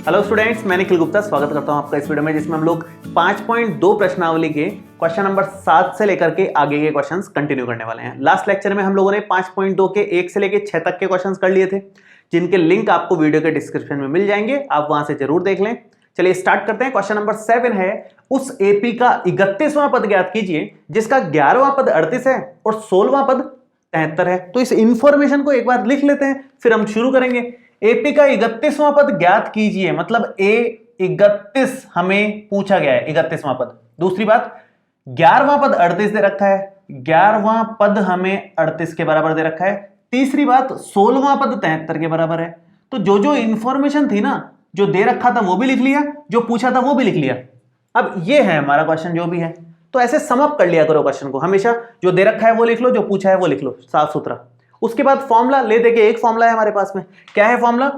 Hello students, मैं निखिल गुप्ता स्वागत करता हूं आपका इस वीडियो में, जिसमें हम लोग 5.2 प्रश्नावली के क्वेश्चन नंबर 7 से लेकर के आगे के क्वेश्चंस कंटिन्यू करने वाले हैं। लास्ट लेक्चर में हम लोगों ने 5.2 के 1 से लेकर 6 तक के क्वेश्चंस कर लिए थे, जिनके लिंक आपको वीडियो के डिस्क्रिप्शन में मिल जाएंगे, आप वहां से जरूर देख लें। चलिए स्टार्ट करते हैं। क्वेश्चन नंबर 7 है, उस एपी का 31वां पद ज्ञात कीजिए जिसका 11वां पद 38 है और 16वां पद 73 है। तो इस इंफॉर्मेशन को एक बार लिख लेते हैं, फिर हम शुरू करेंगे। एपी का 31वां पद ज्ञात कीजिए, मतलब ए 31 हमें पूछा गया है, 31वां पद। दूसरी बात, 11वां पद 38 दे रखा है, 11वां पद हमें 38 के बराबर दे रखा है। तीसरी बात, 16वां पद 73 के बराबर है। तो जो जो इंफॉर्मेशन थी ना, जो दे रखा था वो भी लिख लिया, जो पूछा था वो भी लिख लिया। अब ये है हमारा क्वेश्चन जो भी है, तो ऐसे सम अप कर लिया करो क्वेश्चन को। हमेशा जो दे रखा है वो लिख लो, जो पूछा है वो लिख लो, साफ सुथरा। उसके बाद फॉर्मूला ले देके, एक फॉर्मूला है हमारे पास में। क्या है फॉर्मूला?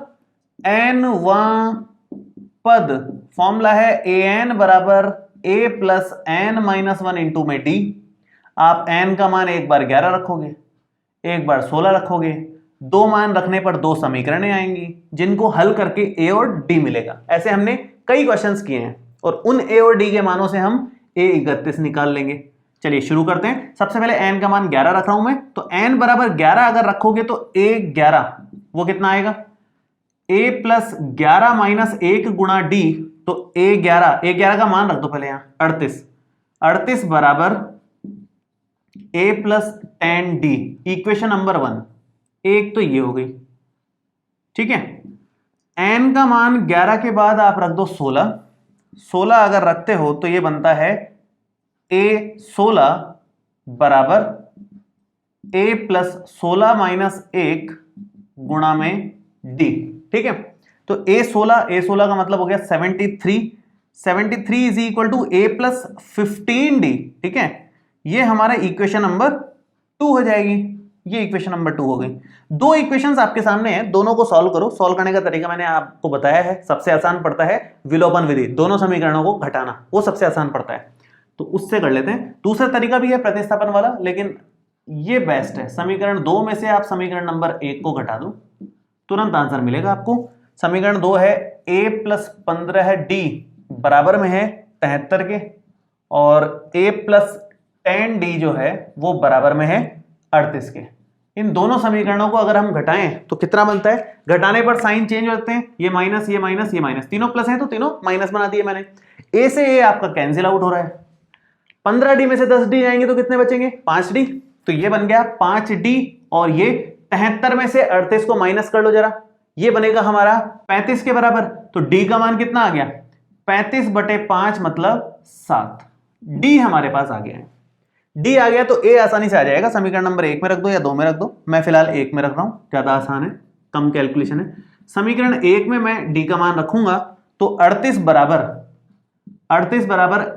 n वां पद, फॉर्मूला है an बराबर a plus n minus 1 into में d। आप n का मान एक बार 11 रखोगे, एक बार 16 रखोगे, दो मान रखने पर दो समीकरणें आएंगी, जिनको हल करके a और d मिलेगा। ऐसे हमने कई क्वेश्चंस किए हैं और उन a और d के मानों से हम a 31 निकाल लेंगे। चलिए शुरू करते हैं। सबसे पहले n का मान 11 रख रहा हूं मैं, तो n बराबर 11 अगर रखोगे तो a 11 वो कितना आएगा? a प्लस 11 माइनस 1 गुणा d, तो a 11 का मान रख दो पहले, यहां 38 बराबर a plus 10d। Equation number 1 एक तो ये हो गई, ठीक है। n का मान 11 के बाद आप रख दो 16 अगर रखते हो तो ये बनता है a 16 बराबर a प्लस 16 माइनस 1 गुणा में d, ठीक है। तो a 16 का मतलब हो गया 73 is equal to a plus 15d, ठीक है। ये हमारा इक्वेशन नंबर 2 हो जाएगी। ये इक्वेशन नंबर 2 हो गई। दो इक्वेशंस आपके सामने हैं, दोनों को सॉल्व करो। सॉल्व करने का तरीका मैंने आपको बताया है। सबसे आसान पड़ता है विलोपन विधि, दोनों समीकरणों को घटाना, वो सबसे आसान पड़ता है, तो उससे कर लेते हैं। दूसरा तरीका भी है प्रतिस्थापन वाला, लेकिन ये बेस्ट है। समीकरण 2 में से आप समीकरण नंबर 1 को घटा दो, तुरंत आंसर मिलेगा आपको। समीकरण 2 है a प्लस 15d बराबर में है 73 के, और a प्लस 10d जो है वो बराबर में है 38 के। इन दोनों समीकरणों को अगर हम घटाएं तो कितना बनता है? घटाने पर साइन चेंज होते हैं, ये माइनस ये माइनस ये माइनस, तीनों प्लस हैं तो तीनों माइनस बना दिए मैंने। a से a आपका कैंसिल आउट हो रहा है। 15d में से 10d जाएंगे तो कितने बचेंगे? 5d। तो ये बन गया 5d, और ये 73 में से 38 को माइनस कर लो जरा, ये बनेगा हमारा 35 के बराबर। तो d का मान कितना आ गया? 35/5 मतलब 7। d हमारे पास आ गया है। d आ गया तो a आसानी से आ जाएगा। समीकरण नंबर 1 में रख दो या 2 में रख दो, मैं फिलहाल 1 में रख रहा हूं, ज्यादा आसान है, कम कैलकुलेशन है। समीकरण 1 में मैं d का मान रखूंगा तो 38 बराबर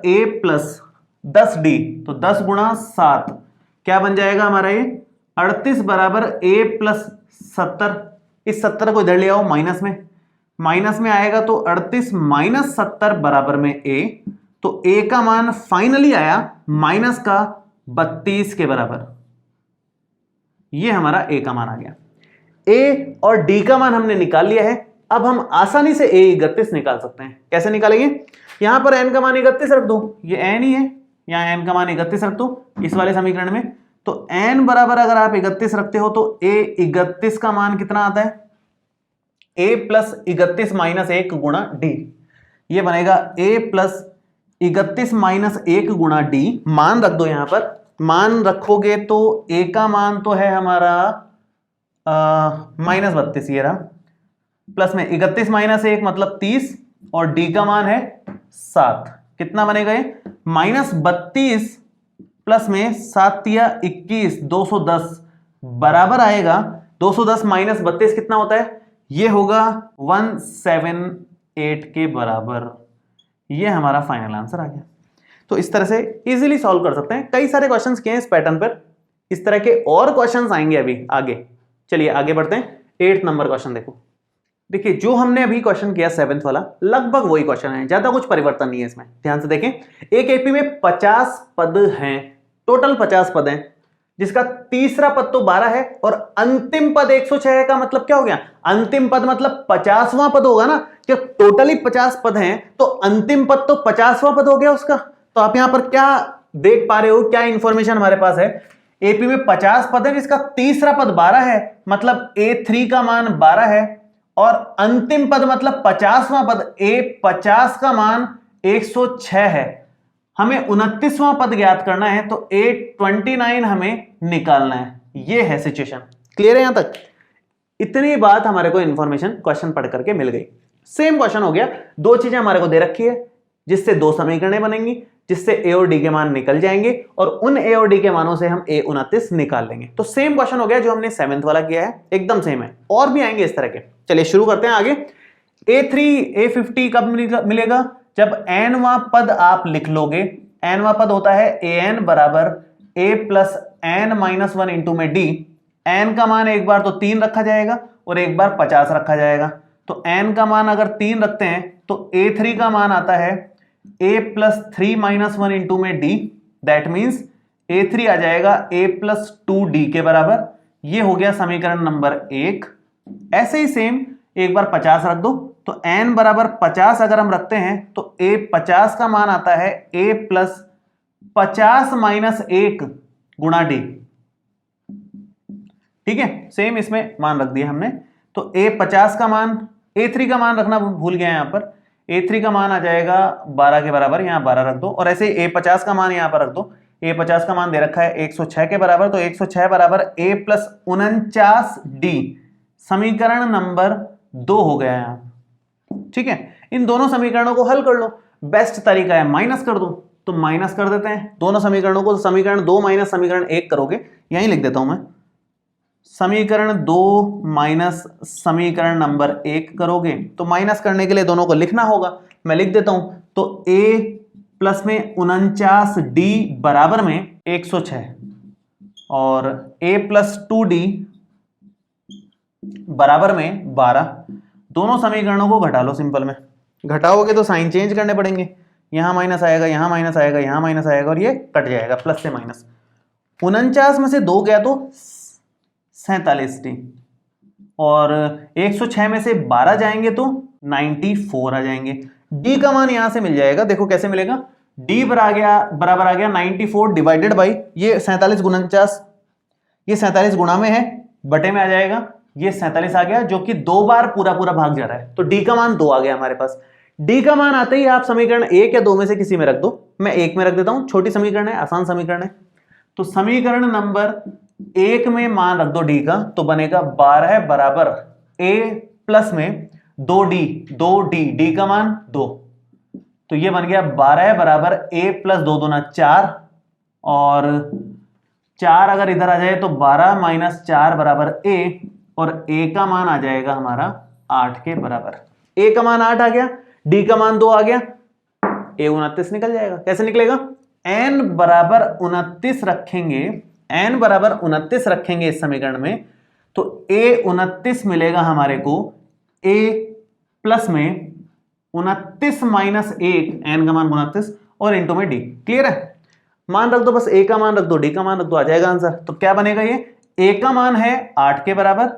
a प्लस 10d, तो 10 गुणा 7 क्या बन जाएगा हमारा? ये 38 बराबर a प्लस 70। इस 70 को इधर ले आओ, माइनस में आएगा तो 38 माइनस 70 बराबर में a। तो a का मान फाइनली आया माइनस का 32 के बराबर। ये हमारा a का मान आ गया। a और d का मान हमने निकाल लिया है। अब हम आसानी से a 31 निकाल सकते हैं। कैसे निकालेंगे? यहां पर n का मान 31 रख दो, ये n ही है, यहां n का मान 31 रख दो इस वाले समीकरण में। तो n बराबर अगर आप 31 रखते हो तो a 31 का मान कितना आता है? a प्लस 31 माइनस 1 गुणा d, ये बनेगा a प्लस 31 माइनस 1 गुणा d। मान रख दो, यहां पर मान रखोगे तो a का मान तो है हमारा माइनस 32, ये रहा, प्लस में 31 माइनस 1 मतलब 30, और d का मान है 7। कितना बनेगा ये? माइनस 32 प्लस में 7 या 21, 210 बराबर आएगा 210 माइनस 32 कितना होता है? ये होगा 178 के बराबर। ये हमारा फाइनल आंसर आ गया। तो इस तरह से इजीली सॉल्व कर सकते हैं। कई सारे क्वेश्चंस किए हैं इस पैटर्न पर, इस तरह के और क्वेश्चंस आएंगे अभी आगे। चलिए आगे बढ़ते हैं। 8 नंबर क्वेश्चन देखो। देखिए जो हमने अभी क्वेश्चन किया 7th वाला, लगभग वही क्वेश्चन है, ज्यादा कुछ परिवर्तन नहीं है इसमें। ध्यान से देखें, एक एपी में 50 पद हैं, टोटल 50 पद हैं, जिसका तीसरा पद तो 12 है और अंतिम पद 106 है, का मतलब क्या हो गया? अंतिम पद मतलब 50वां पद होगा ना, कि टोटली 50 पद हैं तो अंतिम पद तो 50वां पद हो गया उसका। तो आप यहां पर क्या देख पा रहे हो, क्या इंफॉर्मेशन हमारे पास है? एपी में 50 पद है जिसका तीसरा पद 12 है, मतलब A3 का मान 12 है, और अंतिम पद मतलब 50वां पद A50 का मान 106 है। हमें 29वां पद ज्ञात करना है तो A29 हमें निकालना है। ये है सिचुएशन। क्लियर है यहां तक? इतनी बात हमारे को इंफॉर्मेशन क्वेश्चन पढ़ करके मिल गई। सेम क्वेश्चन हो गया, दो चीजें हमारे को दे रखी है जिससे दो समीकरणें बनेंगी, जिससे ए और डी के मान निकल जाएंगे और उन ए और डी के मानों से हम A29 निकाल लेंगे। तो सेम क्वेश्चन हो गया जो हमने 7th वाला किया है, एकदम सेम है, और भी आएंगे इस तरह के। चलिए शुरू करते हैं आगे। A3 A50 कब मिलेगा? जब nवां पद आप लिख लोगे। nवां पद होता है an बराबर a plus n minus 1 into में d। n का मान एक बार तो 3 रखा जाएगा और एक बार 50 रखा जाएगा। तो n का मान अगर 3 रखते हैं तो A3 का मान आता है a प्लस 3 माइनस 1 इंटू में d। दैट मीन्स A3 आ जाएगा a प्लस 2d के बराबर। ये हो गया समीकरण नंबर 1। ऐसे ही सेम एक बार 50 रख दो, तो n बराबर 50 अगर हम रखते हैं तो a 50 का मान आता है a प्लस 50 माइनस 1 गुणा d। ठीक है, सेम इसमें मान रख दिया हमने। तो a 50 का मान, A3 का मान रखना भूल गया यहां पर। A3 का मान आ जाएगा 12 के बराबर, यहां 12 रख दो, और ऐसे A 50 का मान यहां पर रख दो। A 50 का मान दे रखा है 106 के बराबर, तो 106 बराबर a प्लस 49d। समीकरण नंबर 2 हो गया यहां। ठीक है, इन दोनों समीकरणों को हल कर लो। बेस्ट तरीका है माइनस कर दो, तो माइनस कर देते हैं दोनों समीकरणों को। समीकरण 2 माइनस समीकरण 1 करोगे, यहीं लिख देता हूं मैं। समीकरण 2 माइनस समीकरण नंबर 1 करोगे तो माइनस करने के लिए दोनों को लिखना होगा। मैं लिख देता हूं, तो a प्लस में 49d बराबर में 106 और a प्लस 2d बराबर में 12। दोनों समीकरणों को घटा लो सिंपल में। घटाओगे तो साइन चेंज करने पड़ेंगे, यहां माइनस आएगा, यहां माइनस आएगा, यहां माइनस आएगा, और ये कट जाएगा प्लस से माइनस। 49 में से 2 गया तो 47d, और 106 में से 12 जाएंगे तो 94 आ जाएंगे। d का मान यहां से मिल जाएगा, देखो कैसे मिलेगा। d बराबर आ गया 94 डिवाइडेड बाई ये 47 गुना 49, ये 47 गुणा में है, बटे में आ जाएगा, ये 47 आ गया, जो कि 2 बार पूरा पूरा भाग जा रहा है। तो d का मान 2 आ गया हमारे पास। d का मान आते ही आप समीकरण 1 या 2 में से किसी में रख दो। मैं 1 में रख देता हूं, छोटी समीकरण है, आसान समीकरण है। तो समीकरण नंबर 1 में मान रख दो d का, तो बनेगा 12 बराबर a प्लस में 2d, d का मान 2, तो ये बन गया 12 बराबर a प्लस 2 दूना 4, और 4 अगर इधर आ जाए तो 12 माइनस 4 बराबर a, और a का मान आ जाएगा हमारा 8 के बराबर। a का मान 8 आ गया, d का मान 2 आ गया, a 29 निकल जाएगा। कैसे निकलेगा? n बराबर 29 रखेंगे, n बराबर 29 रखेंगे इस समीकरण में, तो a 29 मिलेगा हमारे को a प्लस में 29 माइनस 1, n का मान 29, और इंटू में d। क्लियर है? मान रख दो, बस a का मान रख दो, d का मान रख दो, आ जाएगा आंसर। तो क्या बनेगा? ये a का मान है 8 के बराबर,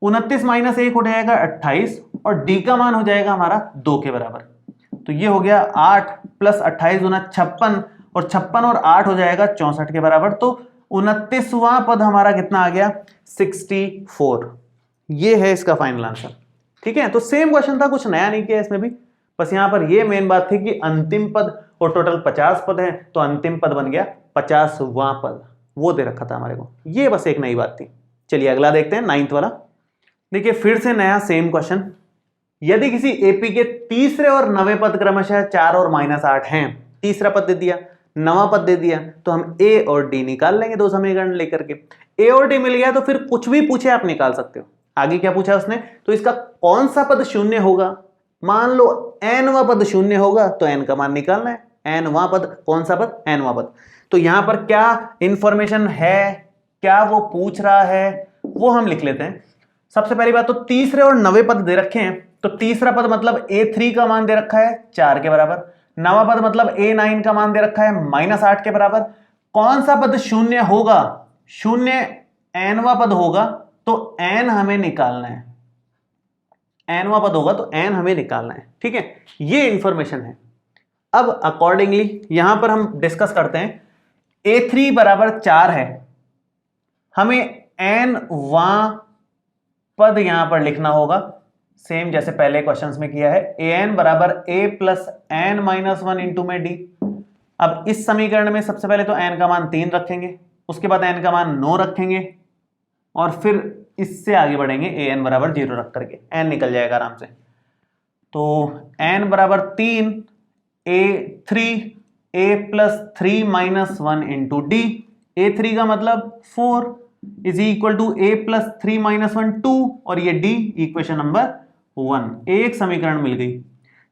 29 माइनस 1 हो जाएगा 28, और d का मान हो जाएगा हमारा 2 के बराबर। तो ये हो गया 8 प्लस 28 गुना 56, और 56 और 8 हो जाएगा 64 के बराबर। तो 29वां पद हमारा कितना आ गया? 64। ये है इसका फाइनल आंसर। ठीक है, तो सेम क्वेश्चन था, कुछ नया नहीं किया इसमें भी, बस यहां पर ये मेन बात थी कि अंतिम पद और टोटल 50 पद है, तो अंतिम पद बन गया 50वां पद, वो दे रखा था हमारे को। ये बस एक नई बात थी। चलिए अगला देखते हैं, 9th वाला। देखिए फिर से नया सेम क्वेश्चन। यदि किसी एपी के तीसरे और नवे पद क्रमशः 4 और -8 हैं, तीसरा पद दे दिया, नवा पद दे दिया, तो हम ए और डी निकाल लेंगे दो समीकरण लेकर के। ए और डी मिल गया तो फिर कुछ भी पूछे आप निकाल सकते हो। आगे क्या पूछा उसने? तो इसका कौन सा पद शून्य होगा? मान लो n वां पद शून्य होगा तो n का मान निकालना है। n वां पद, कौन सा पद? n वां पद। तो यहां पर क्या इंफॉर्मेशन है, क्या वो पूछ रहा है, वो हम लिख लेते हैं। सबसे पहली बात तो तीसरे और नवे पद दे रखे हैं, तो तीसरा पद मतलब A3 का मान दे रखा है 4 के बराबर, नवा पद मतलब A9 का मान दे रखा है -8 के बराबर। कौन सा पद शून्य होगा? शून्य एनवा पद होगा तो एन हमें निकालना है, एनवा पद होगा तो एन हमें निकालना है, ठीक है, ये इंफॉर्मेशन है। अब अकॉर्डिंगली यहां पर हम डिस्कस करते हैं, A3 बराबर 4 है, हमें एन वां पद यहां पर लिखना होगा, सेम जैसे पहले क्वेश्चंस में किया है, an बराबर a plus N minus 1 into में d। अब इस समीकरण में सबसे पहले तो n का मान 3 रखेंगे, उसके बाद n का मान 9 रखेंगे और फिर इससे आगे बढ़ेंगे an बराबर 0 रख करके, n निकल जाएगा आराम से। तो n बराबर 3 a3 a plus 3 minus 1 into D, a3 का मतलब 4 is equal to a plus 3 minus 1 2 और ये d इक्वेशन नंबर 1, एक समीकरण मिल गई।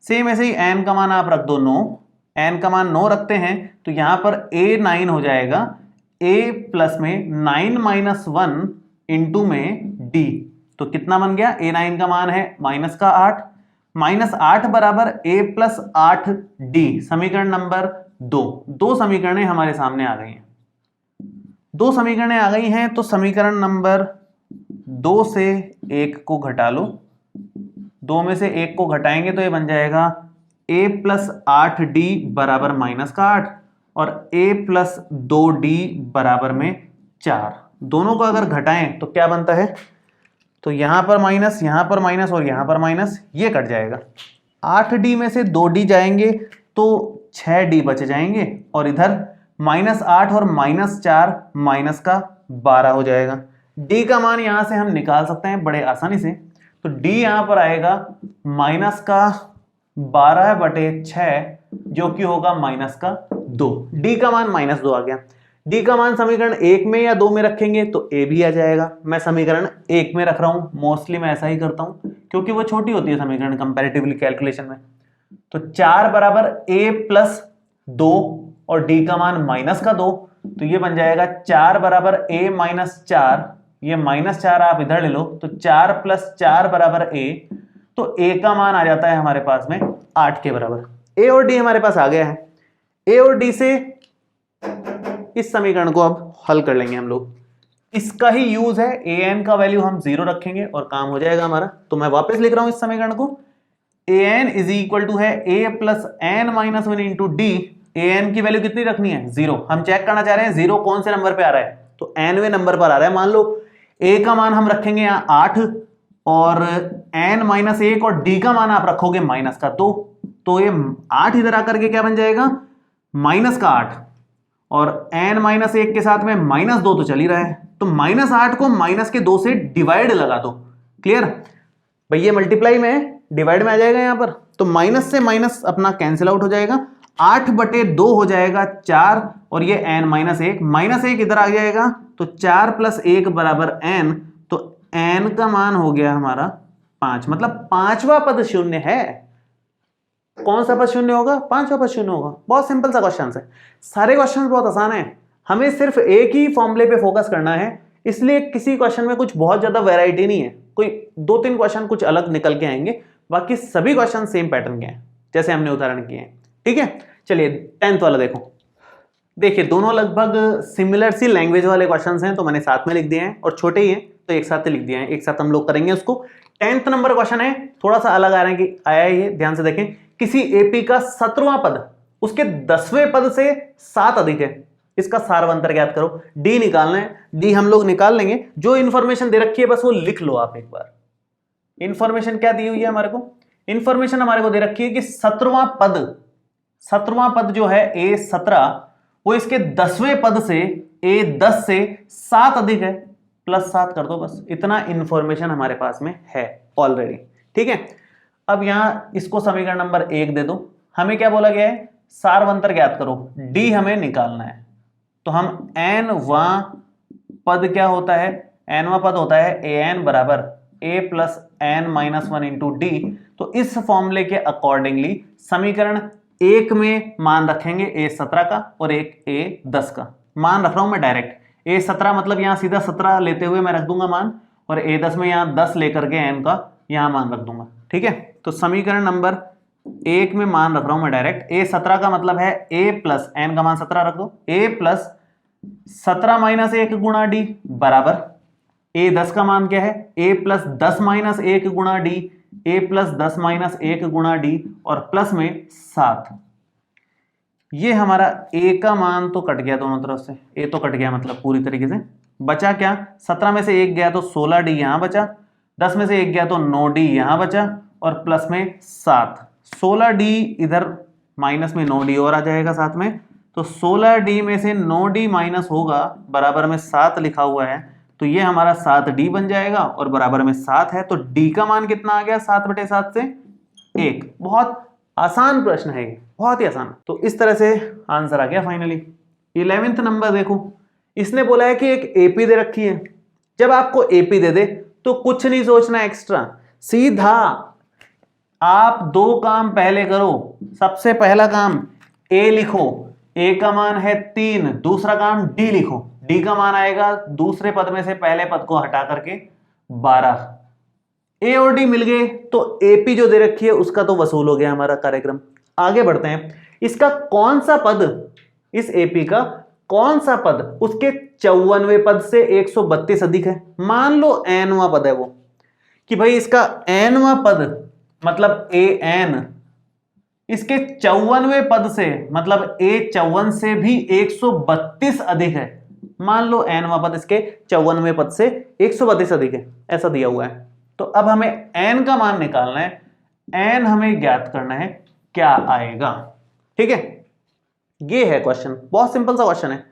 सेम ऐसे ही n का मान आप रख दो 9, n का मान 9 रखते हैं तो यहां पर a 9 हो जाएगा, a प्लस में 9 माइनस 1 इंटू में d, तो कितना बन गया, a 9 का मान है माइनस का 8, माइनस 8 बराबर a प्लस 8 d, समीकरण नंबर 2। दो समीकरणें हमारे सामने आ गई हैं, दो समीकरणें आ गई हैं, तो समीकरण नंबर 2 से 1 को घटा लो, 2 में से 1 को घटाएंगे तो ये बन जाएगा a प्लस 8d बराबर माइनस का 8 और a प्लस 2d बराबर में 4। दोनों को अगर घटाएं तो क्या बनता है, तो यहां पर माइनस, यहां पर माइनस और यहां पर माइनस, ये कट जाएगा। 8d में से 2d जाएंगे तो 6d बच जाएंगे और इधर माइनस 8 और माइनस 4 माइनस का 12 हो जाएगा। d का मान यहां से हम निकाल सकते हैं बड़े आसानी से, तो d यहां पर आएगा माइनस का 12 बटे 6 जो कि होगा माइनस का 2, d का मान माइनस 2 आ गया। d का मान समीकरण 1 में या 2 में रखेंगे तो a भी आ जाएगा, मैं समीकरण 1 में रख रहा हूं, मोस्टली मैं ऐसा ही करता हूं क्योंकि वो छोटी होती है समीकरण कंपैरेटिवली कैलकुलेशन में। तो 4 बराबर a प्लस 2 और d का मान माइनस का 2, तो ये बन जाएगा 4 बराबर a माइनस 4, ये माइनस 4 आप इधर ले लो, तो 4 प्लस 4 बराबर a, तो a का मान आ जाता है हमारे पास में 8 के बराबर। a और d हमारे पास आ गया है, a और d से इस समीकरण को अब हल कर लेंगे हम लोग, इसका ही यूज है, an का वैल्यू हम 0 रखेंगे और काम हो जाएगा हमारा। तो मैं वापस लिख रहा हूं इस समीकरण को, an इज इक्वल टू है a plus N minus 1 into D, an की वैल्यू कितनी रखनी है, 0। हम चेक करना चाह रहे हैं 0 कौन से नंबर पे आ रहा है, तो nवें नंबर पर आ रहा है। मान लो a का मान हम रखेंगे यहाँ 8 और n माइनस 1 और d का मान आप रखोगे माइनस का 2, तो ये 8 इधर आकर के क्या बन जाएगा, माइनस का 8 और n माइनस 1 के साथ में माइनस 2 तो चल ही रहा है, तो माइनस 8 को माइनस के 2 से डिवाइड लगा दो। क्लियर भाई, ये मल्टीप्लाई में डिवाइड में आ जाएगा यहाँ पर, तो माइनस से माइनस अपना कैंसिल आउट हो जाएगा, 8 बटे 2 हो जाएगा 4 और ये n माइनस 1, माइनस 1 इधर आ जाएगा तो 4 प्लस 1 बराबर n, तो n का मान हो गया हमारा 5, मतलब पांचवा पद शून्य है। कौन सा पद शून्य होगा, पांचवा पद शून्य होगा। बहुत सिंपल सा क्वेश्चन है, सारे क्वेश्चन बहुत आसान है, हमें सिर्फ एक ही फॉर्मूले पे फोकस करना है, इसलिए किसी क्वेश्चन में कुछ बहुत ज्यादा वैरायटी नहीं है, कोई 2-3 क्वेश्चन कुछ अलग निकल के आएंगे, बाकी सभी क्वेश्चन सेम पैटर्न के हैं जैसे हमने उदाहरण किए हैं। ठीक है, चलिए 10th वाला देखो, देखिए दोनों लगभग सिमिलर सी लैंग्वेज वाले क्वेश्चंस हैं, तो मैंने साथ में लिख दिए हैं और छोटे ही हैं तो एक साथ लिख दिए हैं, एक साथ हम लोग करेंगे उसको। 10th नंबर क्वेश्चन है, थोड़ा सा अलग आ रहा है कि आया ये, ध्यान से देखें, किसी एपी का 17वां पद उसके 10वें पद से 7 अधिक है, इसका सारवंतर ज्ञात करो। डी निकालना है, डी हम लोग निकाल लेंगे, जो इंफॉर्मेशन दे रखी है बस वो लिख लो आप एक बार। इंफॉर्मेशन क्या दी हुई है हमारे को, इंफॉर्मेशन हमारे को दे रखी है कि 17वां पद जो है A17 वो इसके 10वें पद से A10 से 7 अधिक है, प्लस 7 कर दो, बस इतना इंफॉर्मेशन हमारे पास में है ऑलरेडी। ठीक है, अब यहां इसको समीकरण नंबर 1 दे दो, हमें क्या बोला गया है, सारवंतर ज्ञात करो, डी हमें निकालना है, तो हम n वां पद क्या होता है, n वां पद होता है an बराबर a plus N minus 1 into D. तो इस फॉर्मूले के अकॉर्डिंगली समीकरण 1 में मान रखेंगे A17 का और एक A10 का, मान रख रहा हूं मैं डायरेक्ट, A17 मतलब यहां सीधा 17 लेते हुए मैं रख दूंगा मान, और A10 में यहां 10 लेकर के n का यहां मान रख दूंगा। ठीक है, तो समीकरण नंबर 1 में मान रख रहा हूं मैं डायरेक्ट, A17 का मतलब है a प्लस एन का मान 17 रख दो, a प्लस 17 माइनस 1 गुणा डी बराबर ए 10 का मान क्या है, ए प्लस 10 माइनस 1 गुणा डी, ए प्लस 10 माइनस 1 गुणा डी और प्लस में 7। ये हमारा ए का मान तो कट गया दोनों तरफ से, ए तो कट गया मतलब पूरी तरीके से। बचा क्या, 17 में से 1 गया तो 16 डी यहां बचा, 10 में से 1 गया तो 9 डी यहां बचा और प्लस में 7। 16 डी इधर माइनस में 9 डी और आ जाएगा साथ में, तो 16 डी में से 9 डी माइनस होगा, बराबर में 7 लिखा हुआ है, तो ये हमारा 7 डी बन जाएगा और बराबर में 7 है, तो डी का मान कितना आ गया, 7/7 से 1। बहुत आसान प्रश्न है ये, बहुत ही आसान। तो इस तरह से आंसर आ गया फाइनली। 11वां नंबर देखो, इसने बोला है कि एक एपी दे रखी है। जब आपको एपी दे दे तो कुछ नहीं सोचना एक्स्ट्रा, सीधा आप दो काम पहले करो। सबसे पहला काम ए लिखो, ए का मान है 3। दूसरा काम डी लिखो, डी का मान आएगा दूसरे पद में से पहले पद को हटा करके 12। ए और डी मिल गए तो एपी जो दे रखी है उसका तो वसूल हो गया हमारा कार्यक्रम। आगे बढ़ते हैं, इसका कौन सा पद, इस एपी का कौन सा पद उसके 54वें पद से 132 अधिक है। मान लो एनवां पद है वो, कि भाई इसका एनवां पद मतलब ए एन इसके 54वें पद से मतलब ए 54 से भी 132 अधिक है। मान लो एनवां पद इसके 54वें पद से 132 अधिक है, ऐसा दिया हुआ है। तो अब हमें एन का मान निकालना है, एन हमें ज्ञात करना है, क्या आएगा। ठीक है, ये है क्वेश्चन, बहुत सिंपल सा क्वेश्चन है।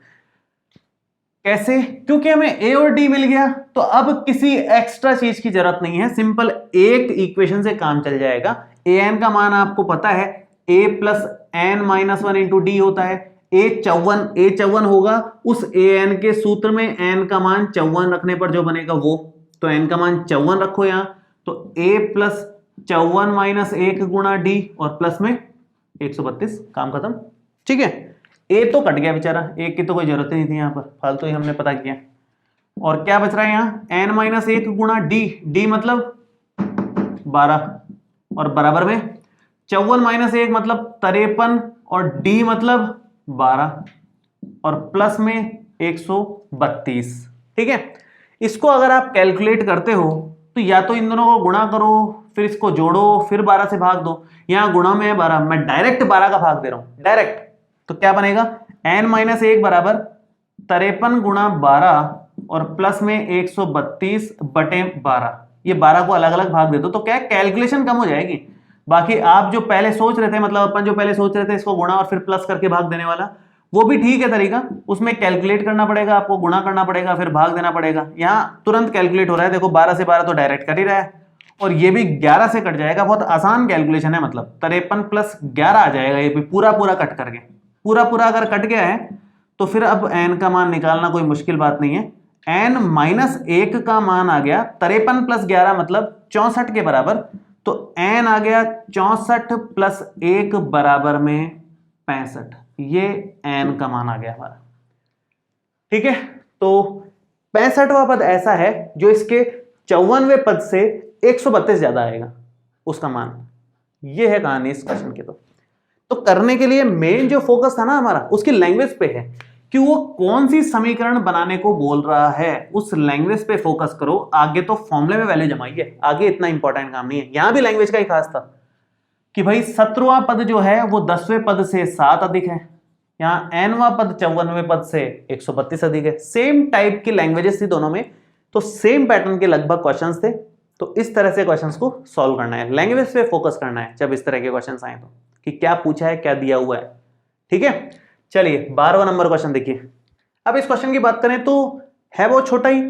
कैसे, क्योंकि हमें ए और डी मिल गया तो अब किसी एक्स्ट्रा चीज की जरूरत नहीं है, सिंपल एक इक्वेशन से काम चल जाएगा। ए एन का मान आपको पता है, A plus N minus 1 into D होता है। ए 54 होगा, उस ए एन के सूत्र में एन का मान 54 रखने पर जो बनेगा वो, तो एन का मान 54 रखो यहां, तो ए प्लस 54 माइनस 1 गुणा डी और प्लस में 132, काम खत्म। ठीक है, ए तो कट गया बेचारा, ए की तो कोई जरूरत नहीं थी यहां पर, फालतू ही हमने पता किया। और क्या बच रहा है यहां, एन माइनस 1 गुणा डी, डी मतलब 12 और बराबर में 54 माइनस 1 मतलब 53 और डी मतलब 12 और प्लस में 132। ठीक है, इसको अगर आप कैलकुलेट करते हो तो या तो इन दोनों को गुणा करो, फिर इसको जोड़ो, फिर 12 से भाग दो। यहां गुणा में है 12, मैं डायरेक्ट 12 का भाग दे रहा हूं डायरेक्ट। तो क्या बनेगा, n माइनस 1 बराबर 53 गुणा 12 और प्लस में 132/12। ये 12 को अलग अलग भाग दे दो तो क्या कैलकुलेशन कम हो जाएगी। बाकी आप जो पहले सोच रहे थे, मतलब अपन जो पहले सोच रहे थे इसको गुणा और फिर प्लस करके भाग देने वाला, वो भी ठीक है तरीका, उसमें कैलकुलेट करना पड़ेगा, आपको गुणा करना पड़ेगा, फिर भाग देना पड़ेगा। यहाँ तुरंत कैलकुलेट हो रहा है, देखो 12 से 12 तो डायरेक्ट कट ही रहा है और ये भी 11 से कट जाएगा। बहुत आसान कैलकुलेशन है, मतलब 53 प्लस 11 आ जाएगा, ये भी पूरा पूरा कट करके, पूरा पूरा अगर कट गया है तो फिर अब n का मान निकालना कोई मुश्किल बात नहीं है। n माइनस 1 का मान आ गया 53 प्लस 11 मतलब 64 के बराबर, तो n आ गया 64 प्लस 1 बराबर में 65। ये n का मान आ गया हमारा। ठीक है, तो 65वां पद ऐसा है जो इसके 54वें पद से 132 ज्यादा आएगा उसका मान। ये है कहानी इस क्वेश्चन की। तो करने के लिए मेन जो फोकस था ना हमारा उसकी लैंग्वेज पे है, कि वो कौन सी समीकरण बनाने को बोल रहा है, उस लैंग्वेज पे फोकस करो। आगे तो फॉर्मूले में वैल्यू जमाइए, आगे इतना इंपॉर्टेंट काम नहीं है। यहां भी लैंग्वेज का ही खास था कि भाई 17वां पद जो है वो 10वें पद से 7 अधिक है, यहाँ nवां पद 54वें पद से 132 अधिक है। सेम टाइप की लैंग्वेजेस थी दोनों में, तो सेम पैटर्न के लगभग क्वेश्चंस थे। तो इस तरह से क्वेश्चंस को सॉल्व करना है, लैंग्वेज पे फोकस करना है जब इस तरह के क्वेश्चंस आए तो, कि क्या पूछा है, क्या दिया हुआ है। ठीक है, चलिए 12वां नंबर क्वेश्चन देखिए। अब इस क्वेश्चन की बात करें तो है वो छोटा ही,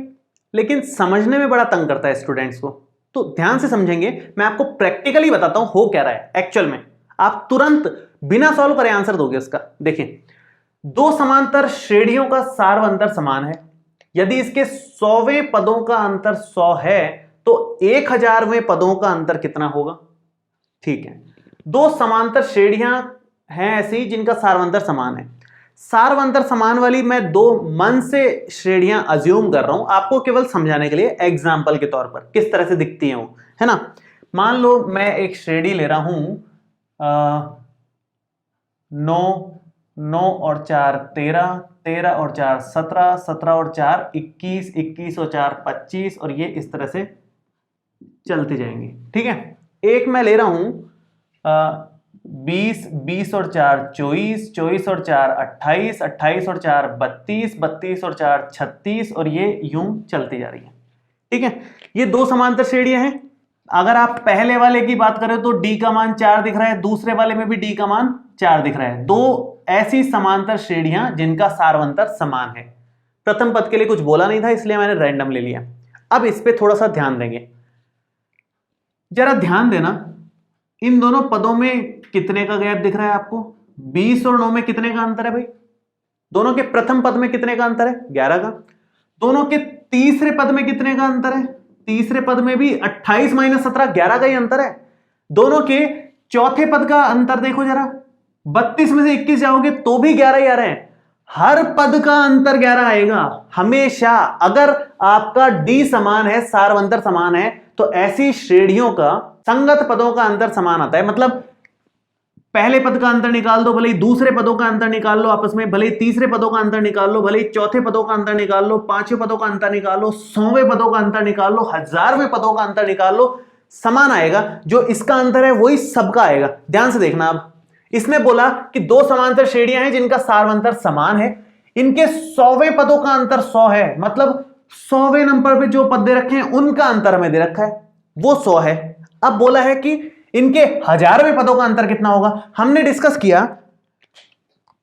लेकिन समझने में बड़ा तंग करता है स्टूडेंट्स को। तो ध्यान से समझेंगे, मैं आपको प्रैक्टिकली बताता हूं हो क्या रहा है एक्चुअल में। आप तुरंत बिना सॉल्व करे आंसर दोगे उसका। देखिए, दो समांतर श्रेणियों का सार्वअंतर समान है। यदि इसके 100वें पदों का अंतर 100 है तो 1000वें पदों का अंतर कितना होगा। ठीक है, दो समांतर श्रेणियां हैं ऐसी जिनका सार्वअंतर समान है। सार्वअंतर समान वाली मैं दो मन से श्रेणियां अज्यूम कर रहा हूं आपको केवल समझाने के लिए, एग्जाम्पल के तौर पर किस तरह से दिखती हैं वो, है ना। मान लो मैं एक श्रेणी ले रहा हूं 9 9 और 4 13, 13 और 4 17, 17 और 4 21, 21 और 4 25 और ये इस तरह से चलते जाएंगे। ठीक है, एक मैं ले रहा हूं 20, 20 और 4 24, 24 और 4 28, 28 और 4 32, 32 और 4 36 और ये यूं चलती जा रही है। ठीक है, ये दो समांतर श्रेणियां हैं। अगर आप पहले वाले की बात करें तो d का मान 4 दिख रहा है, दूसरे वाले में भी d का मान 4 दिख रहा है। दो ऐसी समांतर श्रेणियां जिनका सारवंतर समान है। प्रथम पद के लिए कुछ बोला नहीं था इसलिए मैंने रैंडम ले लिया। अब इस पे थोड़ा सा ध्यान देंगे, जरा ध्यान देना, इन दोनों पदों में कितने का गैप दिख रहा है आपको? 20 और 9 में कितने का अंतर है भाई? दोनों के प्रथम पद में कितने का अंतर है? 11 का। दोनों के तीसरे पद में कितने का अंतर है? तीसरे पद में भी 28 माइनस 17 11 का ही अंतर है। दोनों के चौथे पद का अंतर देखो जरा, 32 में से 21 जाओगे तो भी 11 ही आ रहे हैं। हर पद का अंतर 11 आएगा हमेशा। अगर आपका d समान है, सारवंतर समान है, तो ऐसी श्रेणियों का संगत पदों का अंतर समान आता है। मतलब पहले पद का अंतर निकाल दो, भले ही दूसरे पदों का अंतर निकाल लो आपस में, भले ही तीसरे पदों का अंतर निकाल लो, भले ही चौथे पदों का अंतर निकाल लो, पांचवें पदों का अंतर निकाल लो, 100वें पदों का अंतर निकाल लो, 1000वें पदों का अंतर निकाल लो, समान आएगा। जो इसका अंतर है वही सबका आएगा। ध्यान से देखना, अब इसने बोला कि दो समांतर श्रेणियां हैं जिनका सारवंतर समान है, इनके 100वें पदों का अंतर 100 है, मतलब 100वें नंबर पे जो पद दे रखे हैं उनका अंतर हमें दे रखा है, वो 100 है। अब बोला है कि इनके 1000वें पदों का अंतर कितना होगा। हमने डिस्कस किया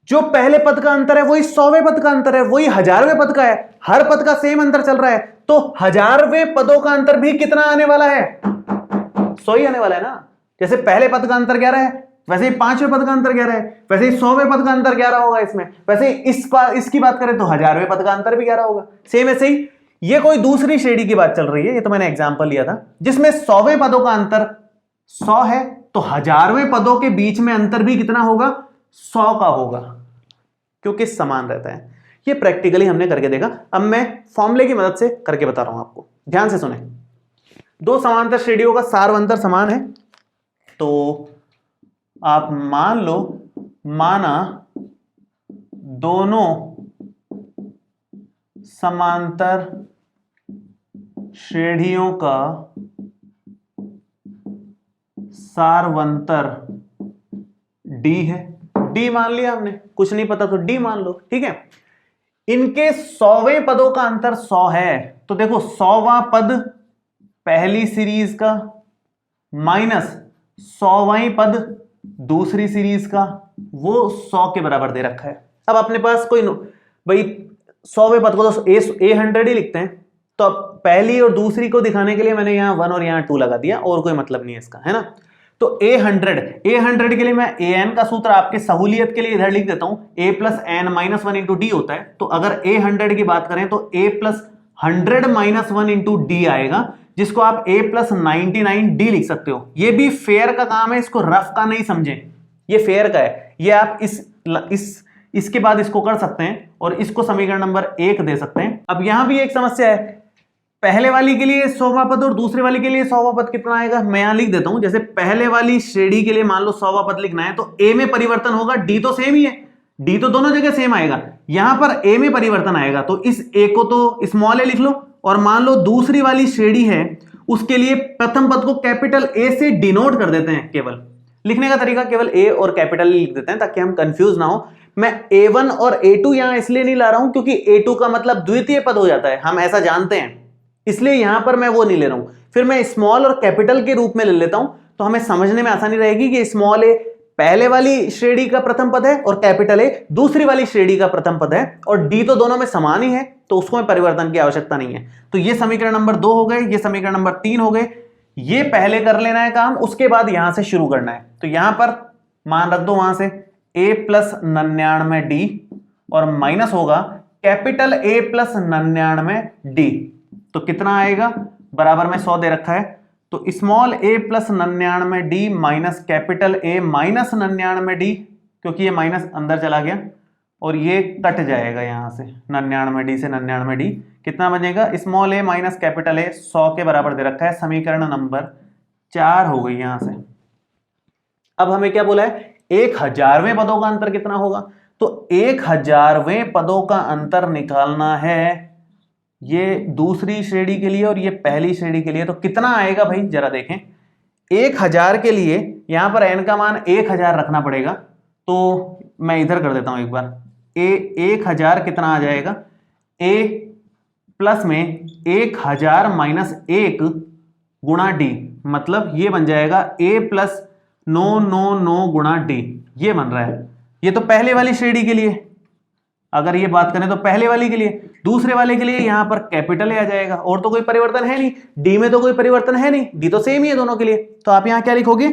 जो पहले पद का अंतर है वही 100वें पद का अंतर है, वही 1000वें पद का है। हर पद का सेम अंतर चल रहा है, तो 1000वें पदों का अंतर भी कितना आने वाला है? 100 ही आने वाला है ना। जैसे पहले पद का अंतर 11 है, वैसे ही 5वें पद का अंतर 11 है, वैसे ही 100वें पद का अंतर 11 होगा इसमें, वैसे ही इसकी बात करें तो 1000वें पद का अंतर भी 11 होगा। सेम ऐसे ही ये कोई दूसरी श्रेणी की बात चल रही है, ये तो मैंने एग्जांपल लिया था, जिसमें 100वें पदों का अंतर 100 है, तो 1000वें पदों के बीच में अंतर भी कितना होगा? 100 का होगा, क्योंकि समान रहता है। ये प्रैक्टिकली हमने करके देखा। अब मैं फॉर्मूले की मदद से करके बता रहा हूं आपको, ध्यान से सुने। दो समांतर श्रेणियों का सारवंतर समान है, तो आप मान लो, माना दोनों समांतर श्रेणियों का सारवंतर d है। d मान लिया हमने, कुछ नहीं पता तो d मान लो। ठीक है, इनके 100वें पदों का अंतर 100 है, तो देखो 100वां पद पहली सीरीज का माइनस 100वां पद दूसरी सीरीज का, वो 100 के बराबर दे रखा है। अब अपने पास कोई भाई 100वें पद को तो a100 ही लिखते हैं, तो अब पहली और दूसरी को दिखाने के लिए मैंने यहां 1 और यहां 2 लगा दिया, और कोई मतलब नहीं है इसका, है ना। तो a100 के लिए मैं an का सूत्र आपके सहूलियत के लिए इधर लिख देता हूं, a plus n minus 1 into D होता है। तो अगर a100 की बात करें तो a plus 100 minus 1 into D आएगा, जिसको आप a प्लस 99d लिख सकते हो। ये भी फेयर का काम है, इसको रफ का नहीं समझें, ये फेयर का है। ये आप इसके बाद इसको कर सकते हैं और इसको समीकरण नंबर 1 दे सकते हैं। अब यहां भी एक समस्या है, पहले वाली के लिए 100वां पद और दूसरे वाली के लिए 100वां पद कितना आएगा, मैं यहां लिख देता हूं। जैसे पहले वाली श्रेणी के लिए मान लो 100वां पद लिखना है, तो a में परिवर्तन होगा, d तो सेम ही है, d तो दोनों जगह सेम आएगा, यहां पर a में परिवर्तन आएगा, तो इस a को तो स्मॉल a लिख लो। और मान लो दूसरी वाली श्रेणी है, उसके लिए प्रथम पद को कैपिटल A से डिनोट कर देते हैं। केवल लिखने का तरीका केवल A और कैपिटल लिख देते हैं ताकि हम कंफ्यूज ना हो। मैं A1 और A2 यहां इसलिए नहीं ला रहा हूं क्योंकि A2 का मतलब द्वितीय पद हो जाता है, हम ऐसा जानते हैं, इसलिए यहां पर मैं वो नहीं ले रहा हूं। फिर मैं स्मॉल और कैपिटल के रूप में ले लेता हूं, तो हमें समझने में आसानी रहेगी कि स्मॉल a पहले वाली श्रेणी का प्रथम पद है और कैपिटल A दूसरी वाली श्रेणी का प्रथम पद है, और D तो दोनों में समान ही है, तो उसको में परिवर्तन की आवश्यकता नहीं है। तो ये समीकरण नंबर 2 हो गए, ये समीकरण नंबर 3 हो गए। ये पहले कर लेना है काम, उसके बाद यहां से शुरू करना है। तो यहां पर मान रख दो वहां से a प्लस 99d और माइनस होगा कैपिटल A प्लस 99d, तो कितना आएगा, बराबर में 100 दे रखा है, तो small a plus 99d minus capital A minus 99d, क्योंकि ये माइनस अंदर चला गया और ये कट जाएगा यहां से 99d से 99d, कितना बनेगा, small a minus capital A 100 के बराबर दे रखा है। समीकरण नंबर 4 हो गई यहां से। अब हमें क्या बोला है, 1000वें पदों का अंतर कितना होगा, तो 1000वें पदों का अंतर निकालना है, ये दूसरी श्रेणी के लिए और ये पहली श्रेणी के लिए। तो कितना आएगा भाई जरा देखें। 1000 के लिए यहां पर n का मान 1000 रखना पड़ेगा, तो मैं इधर कर देता हूं एक बार। 1000 कितना आ जाएगा, a प्लस में 1000 माइनस 1 गुणा d, मतलब ये बन जाएगा a प्लस 999 गुणा d, ये बन रहा है। ये तो पहले वाली श्रेणी के लिए, अगर ये बात करें तो पहले वाली के लिए। दूसरे वाले के लिए यहां पर कैपिटल ए आ जाएगा, और तो कोई परिवर्तन है नहीं, डी में तो कोई परिवर्तन है नहीं, डी तो सेम ही है दोनों के लिए। तो आप यहां क्या लिखोगे,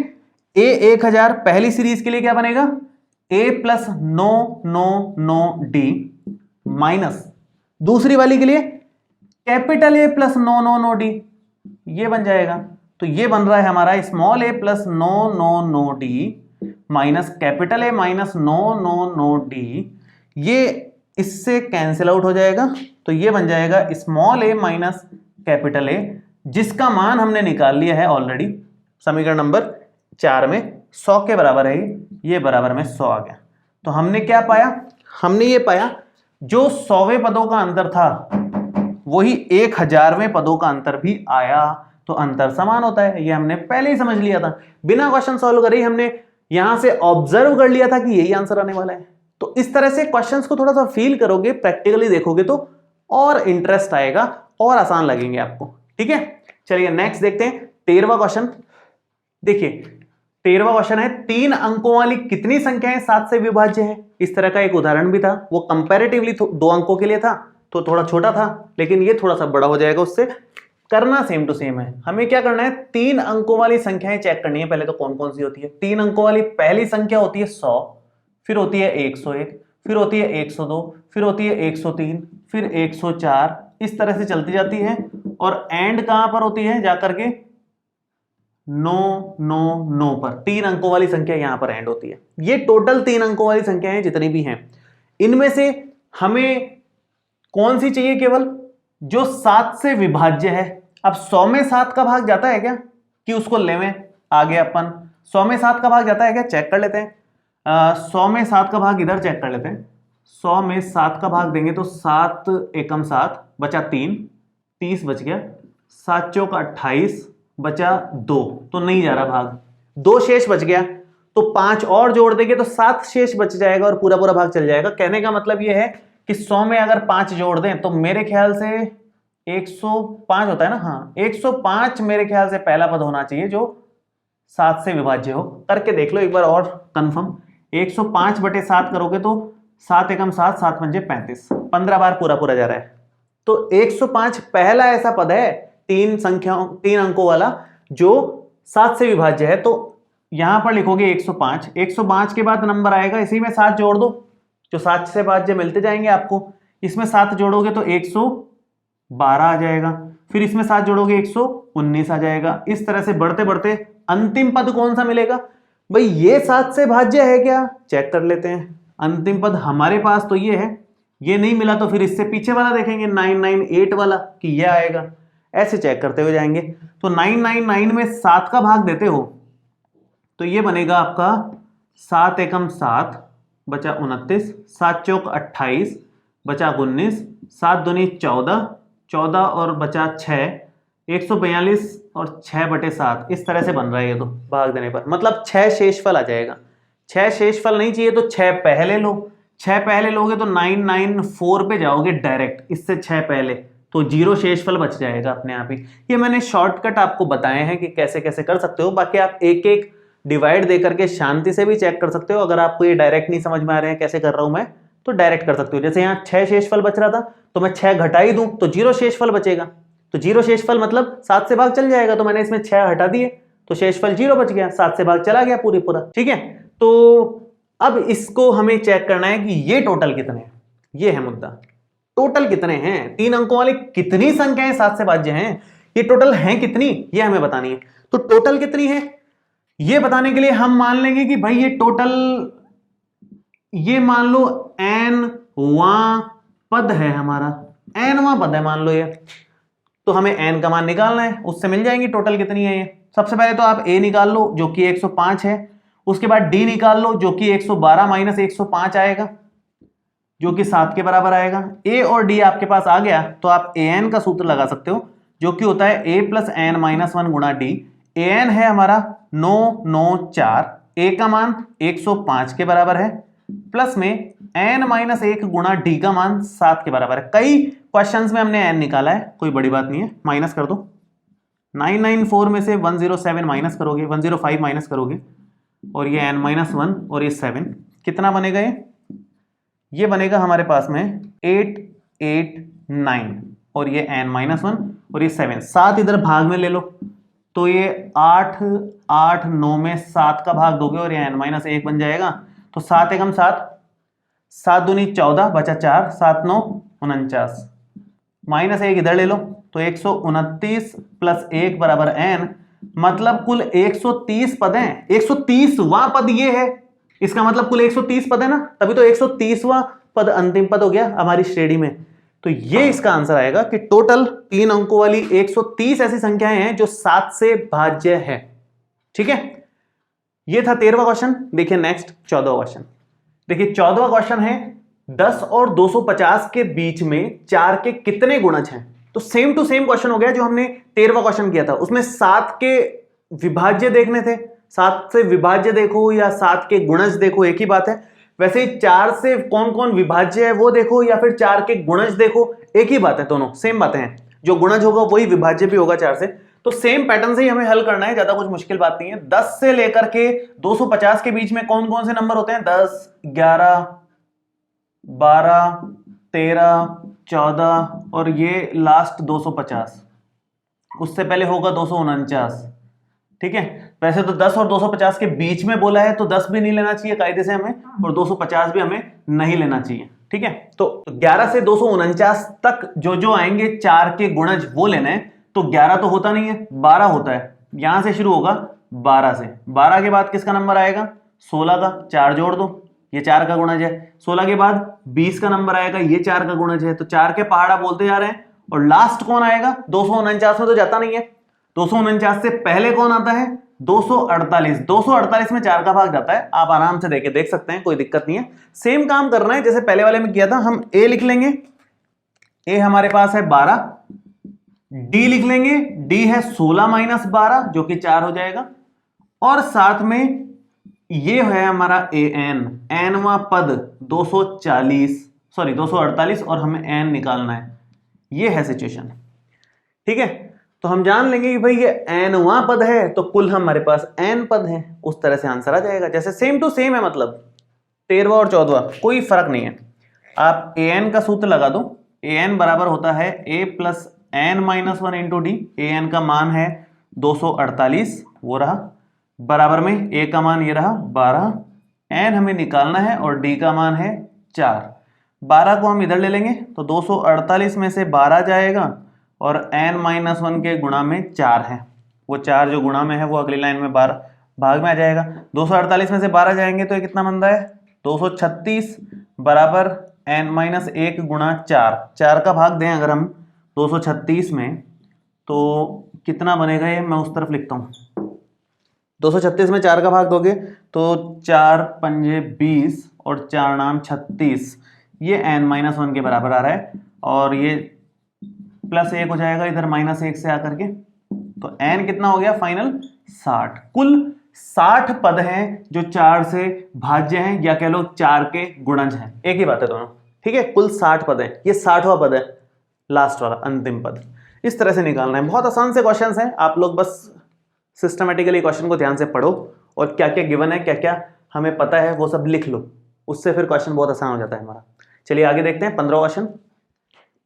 ए 1000 पहली सीरीज के लिए क्या बनेगा, ए प्लस 999 डी माइनस दूसरी वाली के लिए कैपिटल ए प्लस 999 डी, ये बन जाएगा। तो ये बन रहा है हमारा small A plus 999 D minus capital A minus 999 D, ये इससे कैंसिल आउट हो जाएगा। तो ये बन जाएगा small A minus capital A, जिसका मान हमने निकाल लिया है ऑलरेडी समीकरण नंबर 4 में, 100 के बराबर है, ये बराबर में 100 आ गया। तो हमने क्या पाया, हमने ये पाया जो 100वें पदों का अंतर था वही 1000वें पदों का अंतर भी आया, तो अंतर समान होता है। ये हमने पहले ही समझ लिया था, बिना क्वेश्चन सॉल्व करे ही हमने यहां से ऑब्जर्व कर लिया था कि यही आंसर आने वाला है। तो इस तरह से क्वेश्चंस को थोड़ा सा फील करोगे, प्रैक्टिकली देखोगे तो और इंटरेस्ट आएगा और आसान लगेंगे आपको। ठीक है, चलिए नेक्स्ट देखते हैं 13वां क्वेश्चन। देखिए 13वां क्वेश्चन है, 3 अंकों वाली कितनी संख्याएं 7 से विभाज्य है। इस तरह का एक उदाहरण भी था, वो कंपैरेटिवली 2 अंकों के लिए था तो थोड़ा छोटा था, लेकिन ये थोड़ा सा बड़ा हो जाएगा उससे। करना सेम टू सेम है, हमें क्या करना है, 3 अंकों वाली संख्याएं चेक करनी है। पहले तो कौन कौन सी होती है 3 अंकों वाली, पहली संख्या होती है 100, फिर होती है 101, फिर होती है 102, फिर होती है 103, फिर 104, इस तरह से चलती जाती है। और एंड कहां पर होती है, जाकर के 999 पर 3 अंकों वाली संख्या यहां पर एंड होती है। ये टोटल 3 अंकों वाली संख्याएं जितनी भी हैं, इनमें से हमें कौन सी चाहिए, केवल जो 7 से विभाज्य है। अब 100 में 7 का भाग जाता है क्या, कि उसको लेवें आगे अपन 100 में 7 का भाग जाता है क्या, चेक कर लेते हैं। 100 में 7 का भाग इधर चेक कर लेते हैं। 100 में 7 का भाग देंगे तो 7 एकम 7 बचा 3, 30 बच गया, 7 चौक 28 बचा 2, तो नहीं जा रहा भाग, 2 शेष बच गया। तो 5 और जोड़ देंगे तो 7 शेष बच जाएगा और पूरा पूरा भाग चल जाएगा। कहने का मतलब यह है कि 100 में अगर 5 जोड़ दें तो मेरे ख्याल से 105 होता है ना, हाँ 105 मेरे ख्याल से पहला पद होना चाहिए जो 7 से विभाज्य हो। करके देख लो एक बार और कंफर्म। 105 बटे 7 करोगे तो 7 एकम 7, 7 पंजे 35, 15 बार पूरा पूरा जा रहा है। तो 105 पहला ऐसा पद है 3 अंकों वाला जो 7 से विभाज्य है। तो यहां पर लिखोगे 105, 105 के बाद नंबर आएगा, इसी में 7 जोड़ दो, जो 7 से विभाज्य मिलते जाएंगे आपको। इसमें 7 जोड़ोगे तो 112 आ जाएगा, फिर इसमें 7 जोड़ोगे 119 आ जाएगा। इस तरह से बढ़ते बढ़ते अंतिम पद कौन सा मिलेगा, भाई ये 7 से भाज्य है क्या, चेक कर लेते हैं। अंतिम पद हमारे पास तो ये है, ये नहीं मिला तो फिर इससे पीछे वाला देखेंगे 998 वाला कि ये आएगा, ऐसे चेक करते हुए जाएंगे। तो 999 में 7 का भाग देते हो तो ये बनेगा आपका 7 एकम 7 बचा 29, 7 चौक 28 बचा 19, 7 दूनी 14, 14 और बचा 6, 142 और 6 बटे 7, इस तरह से बन रहा है ये तो भाग देने पर। मतलब 6 शेषफल आ जाएगा। 6 शेषफल नहीं चाहिए तो 6 पहले लो, 6 पहले लोगे तो 994 पे जाओगे डायरेक्ट, इससे 6 पहले तो 0 शेषफल बच जाएगा अपने आप ही। ये मैंने शॉर्टकट आपको बताए हैं कि कैसे कैसे कर सकते हो। बाकी आप एक एक डिवाइड दे करके शांति से भी चेक कर सकते हो। अगर आपको ये डायरेक्ट नहीं समझ में आ रहे हैं कैसे कर रहा हूं मैं, तो डायरेक्ट कर सकते हो। जैसे यहाँ 6 शेषफल बच रहा था तो मैं 6 घटा ही दूं तो 0 शेषफल बचेगा। तो 0 शेषफल मतलब 7 से भाग चल जाएगा, तो मैंने इसमें 6 हटा दिए तो शेषफल 0 बच गया, 7 से भाग चला गया पूरा। ठीक है, तो अब इसको हमें चेक करना है कि ये टोटल कितने हैं, ये है मुद्दा। टोटल कितने हैं, 3 अंकों वाली कितनी संख्याएं 7 से भाज्य हैं, ये टोटल हैं कितनी, ये हमें बतानी है। तो टोटल कितनी है ये बताने के लिए हम मान लेंगे कि भाई ये टोटल, ये मान लो n वां पद है हमारा, n वां पद है मान लो ये, तो हमें n का मान निकालना है, उससे मिल जाएंगी टोटल कितनी है ये। सबसे पहले तो आप a निकाल लो जो कि 105 है, उसके बाद d निकाल लो जो कि 112 माइनस 105 आएगा, जो कि 7 के बराबर आएगा। a और d आपके पास आ गया तो आप an का सूत्र लगा सकते हो जो कि होता है a प्लस एन माइनस 1 गुणा डी। an है हमारा 9 9 4, a का मान 105 के बराबर है, प्लस में n माइनस 1 गुणा d का मान 7 के बराबर है। कई क्वेश्चंस में हमने n निकाला है, कोई बड़ी बात नहीं है, माइनस कर दो। 994 में से 107 माइनस करोगे, 105 माइनस करोगे और ये n माइनस 1 और ये 7, कितना बनेगा ये बनेगा हमारे पास में 889 और ये n माइनस 1 और ये 7, 7 इधर भाग में ले लो तो ये 8 8 9 में 7 का भाग दोगे और ये n माइनस 1 बन जाएगा। तो 7 एकम 7, 7 दूनी 14 बचा 4, 7 9 49, माइनस 1 इधर ले लो तो 129 प्लस 1 बराबर n, मतलब कुल 130 पद हैं। 130वां पद ये है, इसका मतलब कुल 130 पद है ना, तभी तो 130वां पद अंतिम पद हो गया हमारी श्रेणी में। तो ये इसका आंसर आएगा कि टोटल 3 अंकों वाली 130 ऐसी संख्याएं हैं जो 7 से भाज्य है। ठीक है, ये था 13वां क्वेश्चन। देखिए नेक्स्ट 14वां क्वेश्चन। देखिए 14वां क्वेश्चन है 10 और 250 के बीच में 4 के कितने गुणज हैं। तो सेम टू सेम क्वेश्चन हो गया जो हमने 13वां क्वेश्चन किया था, उसमें 7 के विभाज्य देखने थे। 7 से विभाज्य देखो या 7 के गुणज देखो, एक ही बात है। वैसे ही 4 से कौन कौन विभाज्य है वो देखो या फिर 4 के गुणज देखो, एक ही बात है, दोनों सेम बातें हैं। जो गुणज होगा वही विभाज्य भी होगा 4 से। तो सेम पैटर्न से ही हमें हल करना है, ज्यादा कुछ मुश्किल बात नहीं है। 10 से लेकर के 250 के बीच में कौन कौन से नंबर होते हैं? 10, 11, 12, 13, 14 और ये लास्ट 250। उससे पहले होगा 249। ठीक है, वैसे तो 10 और 250 के बीच में बोला है तो 10 भी नहीं लेना चाहिए कायदे से हमें, और 250 भी हमें नहीं लेना चाहिए। ठीक है, तो 11 से 249 तक जो जो आएंगे 4 के गुणज वो लेना है। तो 11 तो होता नहीं है, 12 होता है, यहां से शुरू होगा 12 से। 12 के बाद किसका नंबर आएगा? 16 का, 4 जोड़ दो, ये 4 का गुणज है। 16 के बाद 20 का नंबर आएगा, ये 4 का गुणज है। तो 4 के पहाड़ा बोलते जा रहे हैं। और लास्ट कौन आएगा? 249 में तो जाता नहीं है। 249 से पहले कौन आता है? 248। 248 में 4 का भाग जाता है। आप आराम से देख सकते हैं, कोई दिक्कत नहीं है। सेम काम करना है जैसे पहले वाले में किया था। हम a लिख लेंगे, a हमारे पास है 12, d लिख लेंगे, d है 16 माइनस 12 जो कि 4 हो जाएगा, और साथ में ये है हमारा an, nवां पद 248 और हमें n निकालना है। ये है सिचुएशन। ठीक है, तो हम जान लेंगे कि भाई ये nवां पद है तो कुल हमारे पास n पद है, उस तरह से आंसर आ जाएगा। जैसे सेम टू सेम है, मतलब 13वां और 14वां कोई फर्क नहीं है। आप an का सूत्र लगा दो, an बराबर होता है a plus n minus 1 into D. an का मान है 248, वो रहा, बराबर में a का मान ये रहा 12, n हमें निकालना है और d का मान है 4। 12 को हम इधर ले लेंगे तो 248 में से 12 जाएगा और n माइनस 1 के गुणा में 4 है, वो 4 जो गुणा में है वो अगली लाइन में 12 भाग में आ जाएगा। 248 में से 12 जाएंगे तो ये कितना बनता है? 236 बराबर n माइनस 1 गुणा 4। 4 का भाग दें अगर हम 236 में तो कितना बनेगा? ये मैं उस तरफ लिखता हूँ। 236 में 4 का भाग दोगे तो 4 पंजे 20 और 4 नाम 36, ये n माइनस 1 के बराबर आ रहा है। और ये प्लस 1 हो जाएगा इधर माइनस 1 से आकर के, तो n कितना हो गया फाइनल? 60। कुल 60 पद हैं जो 4 से भाज्य हैं, या कह लो 4 के गुणज हैं, एक ही बात है दोनों। ठीक है, कुल 60 पद हैं, ये 60वां पद है, लास्ट वाला अंतिम पद। इस तरह से निकालना है। बहुत आसान से क्वेश्चंस हैं, आप लोग बस सिस्टमेटिकली क्वेश्चन को ध्यान से पढ़ो और क्या क्या गिवन है, क्या क्या हमें पता है वो सब लिख लो, उससे फिर क्वेश्चन बहुत आसान हो जाता है हमारा। चलिए आगे देखते हैं 15वां क्वेश्चन।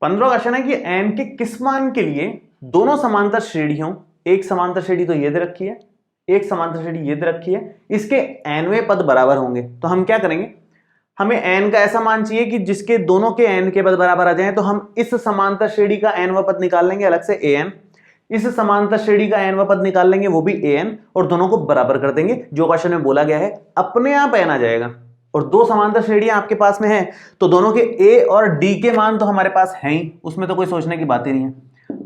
15वां क्वेश्चन है कि n के किस मान के लिए दोनों समांतर श्रेणी हों। एक समांतर श्रेणी तो ये दे रखी है, एक समांतर श्रेणी ये दे रखी है, इसके nवें पद बराबर होंगे। तो हम क्या करेंगे, हमें n का ऐसा मान चाहिए कि जिसके दोनों के n के पद बराबर आ जाएं। तो हम इस समांतर श्रेणी का nवां पद निकाल लेंगे अलग से an, इस समांतर श्रेणी का nवां पद निकाल लेंगे वो भी an, और दोनों को बराबर कर देंगे। जो क्वेश्चन में बोला गया है अपने आप n आ जाएगा। और दो समांतर श्रेणियां आपके पास में है तो दोनों के a और d के मान तो हमारे पास हैं ही, उसमें तो कोई सोचने की बात ही नहीं है।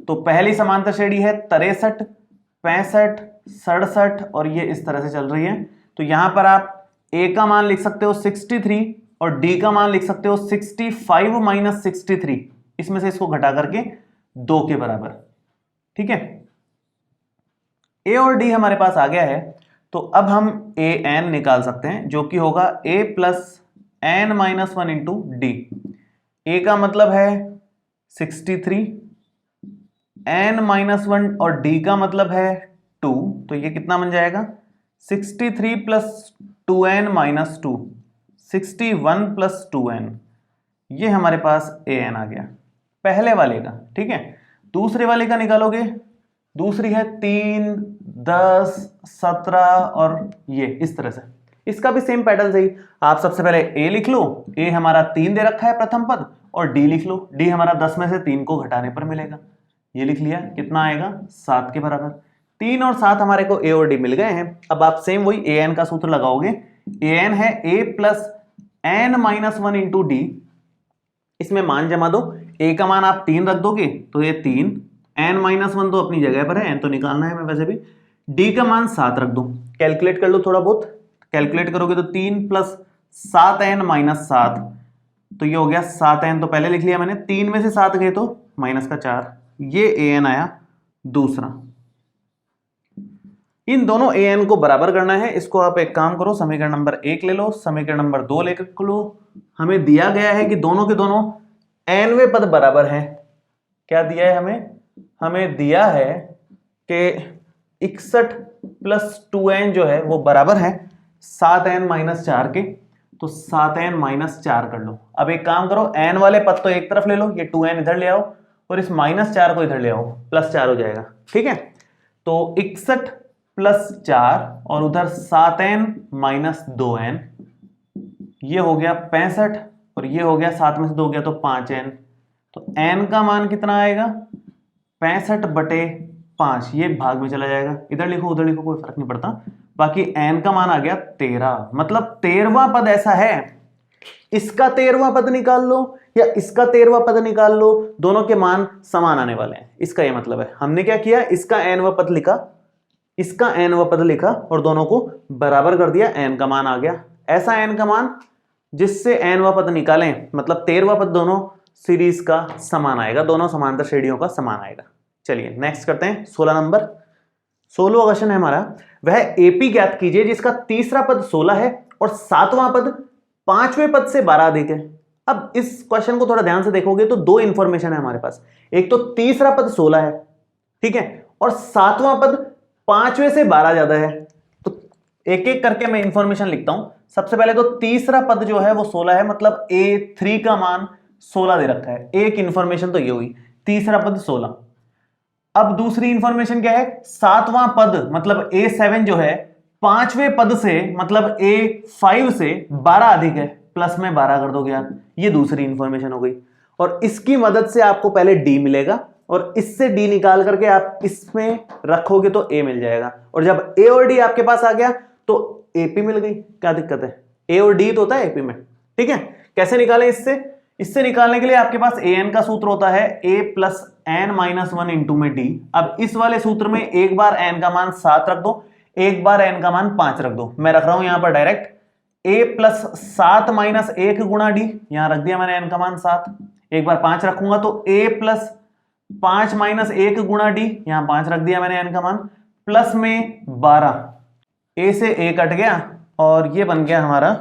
तो पहली समांतर श्रेणी है 63, 65, 67 और ये इस तरह से चल रही है। तो यहां पर आप a का मान लिख सकते हो 63, और डी का मान लिख सकते हो 65 माइनस 63, इसमें से इसको घटा करके 2 के बराबर। ठीक है, ए और डी हमारे पास आ गया है, तो अब हम ए एन निकाल सकते हैं, जो कि होगा A plus N minus 1 into D. A का मतलब है 63, एन माइनस 1 और डी का मतलब है 2, तो ये कितना बन जाएगा 63 plus 2n minus 2, 61 plus 2n, ये हमारे पास an आ गया पहले वाले का। ठीक है, दूसरे वाले का निकालोगे, दूसरी है 3, 10, 17 और ये इस तरह से। इसका भी सेम पैटर्न सही, आप सबसे पहले a लिख लो, a हमारा 3 दे रखा है प्रथम पद, और d लिख लो, d हमारा 10 में से 3 को घटाने पर मिलेगा, ये लिख लिया, कितना आएगा 7 के बराबर। 3 और 7 हमारे को a और d मिल गए हैं। अब आप सेम वही an का सूत्र लगाओगे, an है a plus n minus 1 into D, इसमें मान जमा दो, a का मान आप 3 रख दोगे तो ये 3, n माइनस 1 तो अपनी जगह पर है, n तो निकालना है हमें वैसे भी, d का मान 7 रख दो, कैलकुलेट कर लो थोड़ा बहुत, कैलकुलेट करोगे तो 3 प्लस 7n माइनस 7, तो ये हो गया 7n, तो पहले लिख लिया मैंने, 3 में से 7 गए तो माइनस का 4, ये an आया दूसरा। इन दोनों an को बराबर करना है, इसको आप एक काम करो, समीकरण नंबर 1 ले लो, समीकरण नंबर 2 ले लो। हमें दिया गया है कि दोनों के दोनों nवें पद बराबर हैं। क्या दिया है हमें? हमें दिया है कि 61 प्लस 2n जो है वो बराबर है 7n माइनस 4 के, तो 7n माइनस 4 कर लो। अब एक काम करो, n वाले पद तो एक तरफ ले लो, ये 2n इधर ले आओ और इस माइनस 4 को इधर ले आओ, प्लस 4 हो जाएगा। ठीक है, तो 61 प्लस 4 और उधर 7n माइनस 2n, ये हो गया 65 और ये हो गया 7 में से 2 गया तो 5n, तो n का मान कितना आएगा 65/5, ये भाग में चला जाएगा, इधर लिखो उधर लिखो कोई फर्क नहीं पड़ता, बाकी n का मान आ गया 13, मतलब 13वां पद ऐसा है, इसका 13वां पद निकाल लो या इसका 13वां पद निकाल लो, दोनों के मान समान आने वाले हैं, इसका ये मतलब है। हमने क्या किया, इसका nवां पद लिखा, इसका nवां पद लिखा और दोनों को बराबर कर दिया, n का मान आ गया, ऐसा n का मान जिससे nवां पद निकालें, मतलब 13वां पद दोनों सीरीज का समान आएगा, दोनों समांतर श्रेणियों का समान आएगा। चलिए नेक्स्ट करते हैं 16 नंबर। 16वां क्वेश्चन है हमारा, वह एपी ज्ञात कीजिए जिसका तीसरा पद 16 है और 7वां पद 5वें पद से 12 अधिक है। अब इस क्वेश्चन को थोड़ा ध्यान से देखोगे तो दो इंफॉर्मेशन है हमारे पास, एक तो तीसरा पद 16 है, ठीक है, और 7वां पद 5वें से 12 ज्यादा है। तो एक एक करके मैं इंफॉर्मेशन लिखता हूं। सबसे पहले तो तीसरा पद जो है वो 16 है, मतलब A3 का मान 16 दे रखा है, एक इंफॉर्मेशन तो ये हुई, तीसरा पद 16। अब दूसरी इंफॉर्मेशन क्या है, 7वां पद मतलब A7 जो है 5वें पद से मतलब A5 से 12 अधिक है, प्लस में 12 कर दोगे आप, ये दूसरी इंफॉर्मेशन हो गई। और इसकी मदद से आपको पहले D मिलेगा और इससे D निकाल करके आप इसमें रखोगे तो A मिल जाएगा, और जब A और D आपके पास आ गया तो AP मिल गई, क्या दिक्कत है, A और D तो होता है AP में। ठीक है, कैसे निकालें इससे निकालने के लिए आपके पास an का सूत्र होता है a plus n minus 1 into में d। अब इस वाले सूत्र में एक बार n का मान 7 रख दो, एक बार n का मान 5 रख दो, मैं रख रहा हूं यहां पर डायरेक्ट a प्लस 7 माइनस 1 गुणा d, यहां रख दिया मैंने n का मान 7, एक बार 5 रखूंगा तो a प्लस 5 माइनस 1 गुणा d, यहां 5 रख दिया मैंने n का मान, प्लस में 12, a से a कट गया और ये बन गया हमारा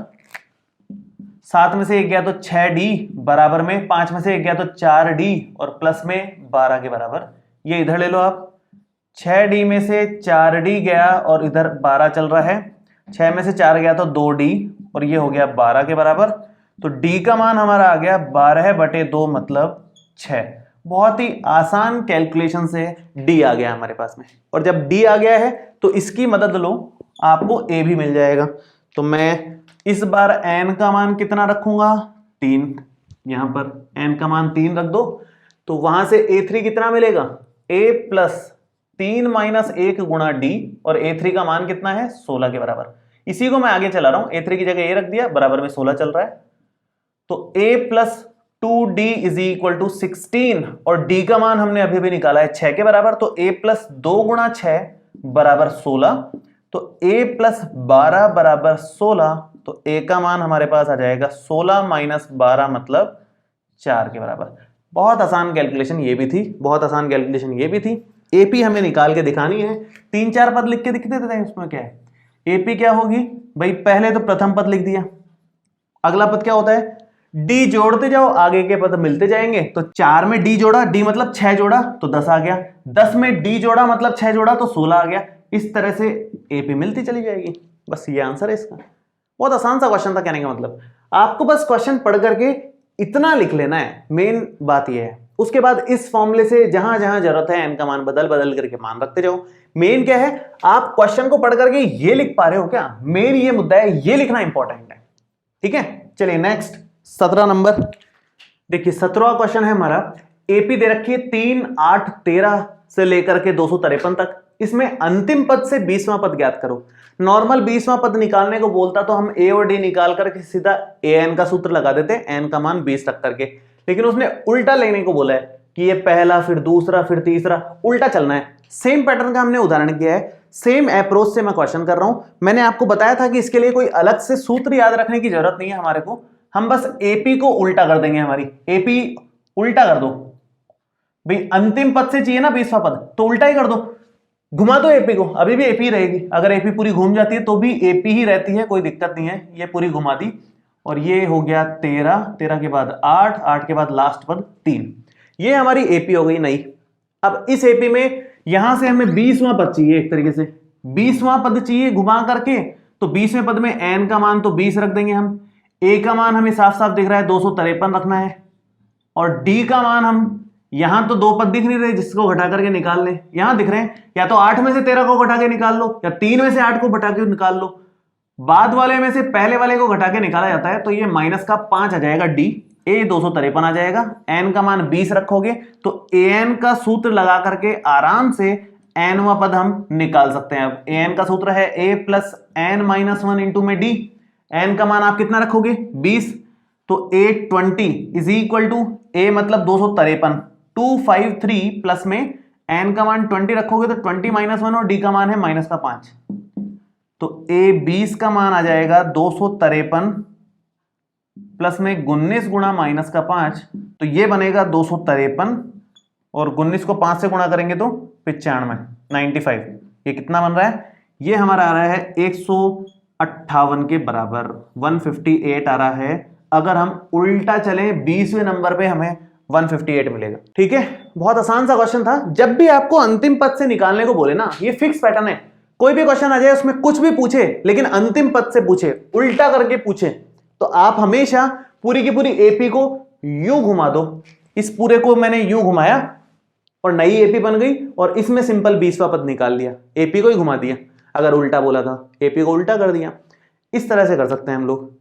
7 में से 1 गया तो 6d बराबर में 5 में से 1 गया तो 4d और प्लस में 12 के बराबर। ये इधर ले लो आप, 6d में से 4d गया और इधर 12 चल रहा है, 6 में से 4 गया तो 2d और ये हो गया 12 के बराबर। तो d का मान हमारा आ गया 12/2 मतलब 6। बहुत ही आसान कैलकुलेशन से d आ गया हमारे पास में, और जब d आ गया है तो इसकी मदद लो, आपको a भी मिल जाएगा। तो मैं इस बार n का मान कितना रखूंगा 3, यहां पर n का मान 3 रख दो, तो वहां से a3 कितना मिलेगा, a प्लस 3 माइनस 1 गुणा d, और a3 का मान कितना है 16 के बराबर। इसी को मैं आगे चला रहा हूं, a3 की जगह a रख दिया, बराबर में 16 चल रहा है, तो a plus 2d is equal to 16, और d का मान हमने अभी भी निकाला है 6 के बराबर, तो a प्लस 2 गुणा 6 बराबर 16, तो a प्लस 12 बराबर 16, तो ए का मान हमारे पास आ जाएगा 16 माइनस 12 मतलब 4 के बराबर। बहुत आसान कैलकुलेशन ये भी थी, बहुत आसान कैलकुलेशन ये भी थी। एपी हमें निकाल के दिखानी है, 3-4 पद लिख के दिख देते थे, उसमें क्या है। एपी क्या होगी भाई, पहले तो प्रथम पद लिख दिया, अगला पद क्या होता है, डी जोड़ते जाओ, आगे के पद मिलते जाएंगे। तो 4 में डी जोड़ा, डी मतलब 6 जोड़ा तो 10 आ गया, 10 में डी जोड़ा मतलब 6 जोड़ा तो 16 आ गया। इस तरह से एपी मिलती चली जाएगी। बस ये आंसर है इसका। बहुत आसान सा क्वेश्चन था, कहने का मतलब आपको बस क्वेश्चन पढ़ करके इतना लिख लेना है, मेन बात ये है। उसके बाद इस फॉर्मूले से जहां जहां जरूरत है एन का मान बदल बदल करके मान रखते जाओ। मेन क्या है, आप क्वेश्चन को पढ़ करके ये लिख पा रहे हो क्या, मेन ये मुद्दा है, ये लिखना इंपॉर्टेंट है। ठीक है, चलिए नेक्स्ट 17 नंबर देखिए। 17वां क्वेश्चन है हमारा, एपी दे रखी है 3, 8, 13 से लेकर के 253 तक। इसमें अंतिम पद से 20वां पद ज्ञात करो। नॉर्मल 20वां पद निकालने को बोलता तो हम ए और डी निकाल करके सीधा ए एन का सूत्र लगा देते, एन का मान 20 रख करके। लेकिन उसने उल्टा लेने को बोला है कि ये पहला फिर दूसरा फिर तीसरा, उल्टा चलना है। सेम पैटर्न का हमने उदाहरण किया है, सेम अप्रोच से मैं क्वेश्चन कर रहा हूं। मैंने आपको बताया था कि इसके लिए कोई अलग से सूत्र याद रखने की जरूरत नहीं है हमारे को, हम बस एपी को उल्टा कर देंगे। हमारी एपी उल्टा कर दो भाई, अंतिम पद से चाहिए ना 20वां पद, तो उल्टा ही कर दो, घुमा दो एपी को, अभी भी एपी रहेगी। अगर एपी पूरी घूम जाती है तो भी एपी ही रहती है, कोई दिक्कत नहीं है। ये पूरी घुमा दी और ये हो गया 13, 13 के बाद 8, 8 के बाद लास्ट पद 3, ये हमारी एपी हो गई नई। अब इस एपी में यहां से हमें 20वां पद चाहिए, एक तरीके से 20वां पद चाहिए घुमा करके। तो 20वें पद में एन का मान तो 20 रख देंगे हम, ए का मान हमें साफ साफ दिख रहा है 253 रखना है, और डी का मान हम यहां तो 2 पद दिख नहीं रहे जिसको घटा करके निकाल ले, यहां दिख रहे हैं, या तो 8 में से 13 को घटा के निकाल लो या 3 में से 8 को घटा के निकाल लो। बाद वाले में से पहले वाले को घटा के निकाला जाता है, तो ये माइनस का 5 आ जाएगा डी, ए 253 आ जाएगा, एन का मान 20 रखोगे तो ए एन का सूत्र लगा करके आराम से एनवा पद हम निकाल सकते हैं। अब ए एन का सूत्र है A plus N minus 1 into में डी, एन का मान आप कितना रखोगे 20, तो ए 20 इज इक्वल टू ए मतलब 253, 253 प्लस में एन का मान 20 रखोगे तो 20 माइनस 1 और डी का मान है माइनस का 5, तो ए 20 का मान आ जाएगा 253 प्लस में 19 गुणा माइनस का 5, तो ये बनेगा 253 और 19 को 5 से गुणा करेंगे तो 95, ये कितना बन रहा है, ये हमारा आ रहा है 158 के बराबर, 158 आ रहा है। अगर हम उल्टा चले 20वें नंबर पे हमें 158 मिलेगा। ठीक है, बहुत आसान सा क्वेश्चन था। जब भी आपको अंतिम पद से निकालने को बोले ना, ये फिक्स पैटर्न है, कोई भी क्वेश्चन आ जाए उसमें कुछ भी पूछे लेकिन अंतिम पद से पूछे, उल्टा करके पूछे, तो आप हमेशा पूरी की पूरी एपी को यूं घुमा दो। इस पूरे को मैंने यूं घुमाया और नई एपी बन गई, और इसमें सिंपल 20वां पद निकाल लिया, एपी को ही घुमा दिया। अगर उल्टा बोला था एपी को उल्टा कर दिया। इस तरह से कर सकते हैं हम लोग।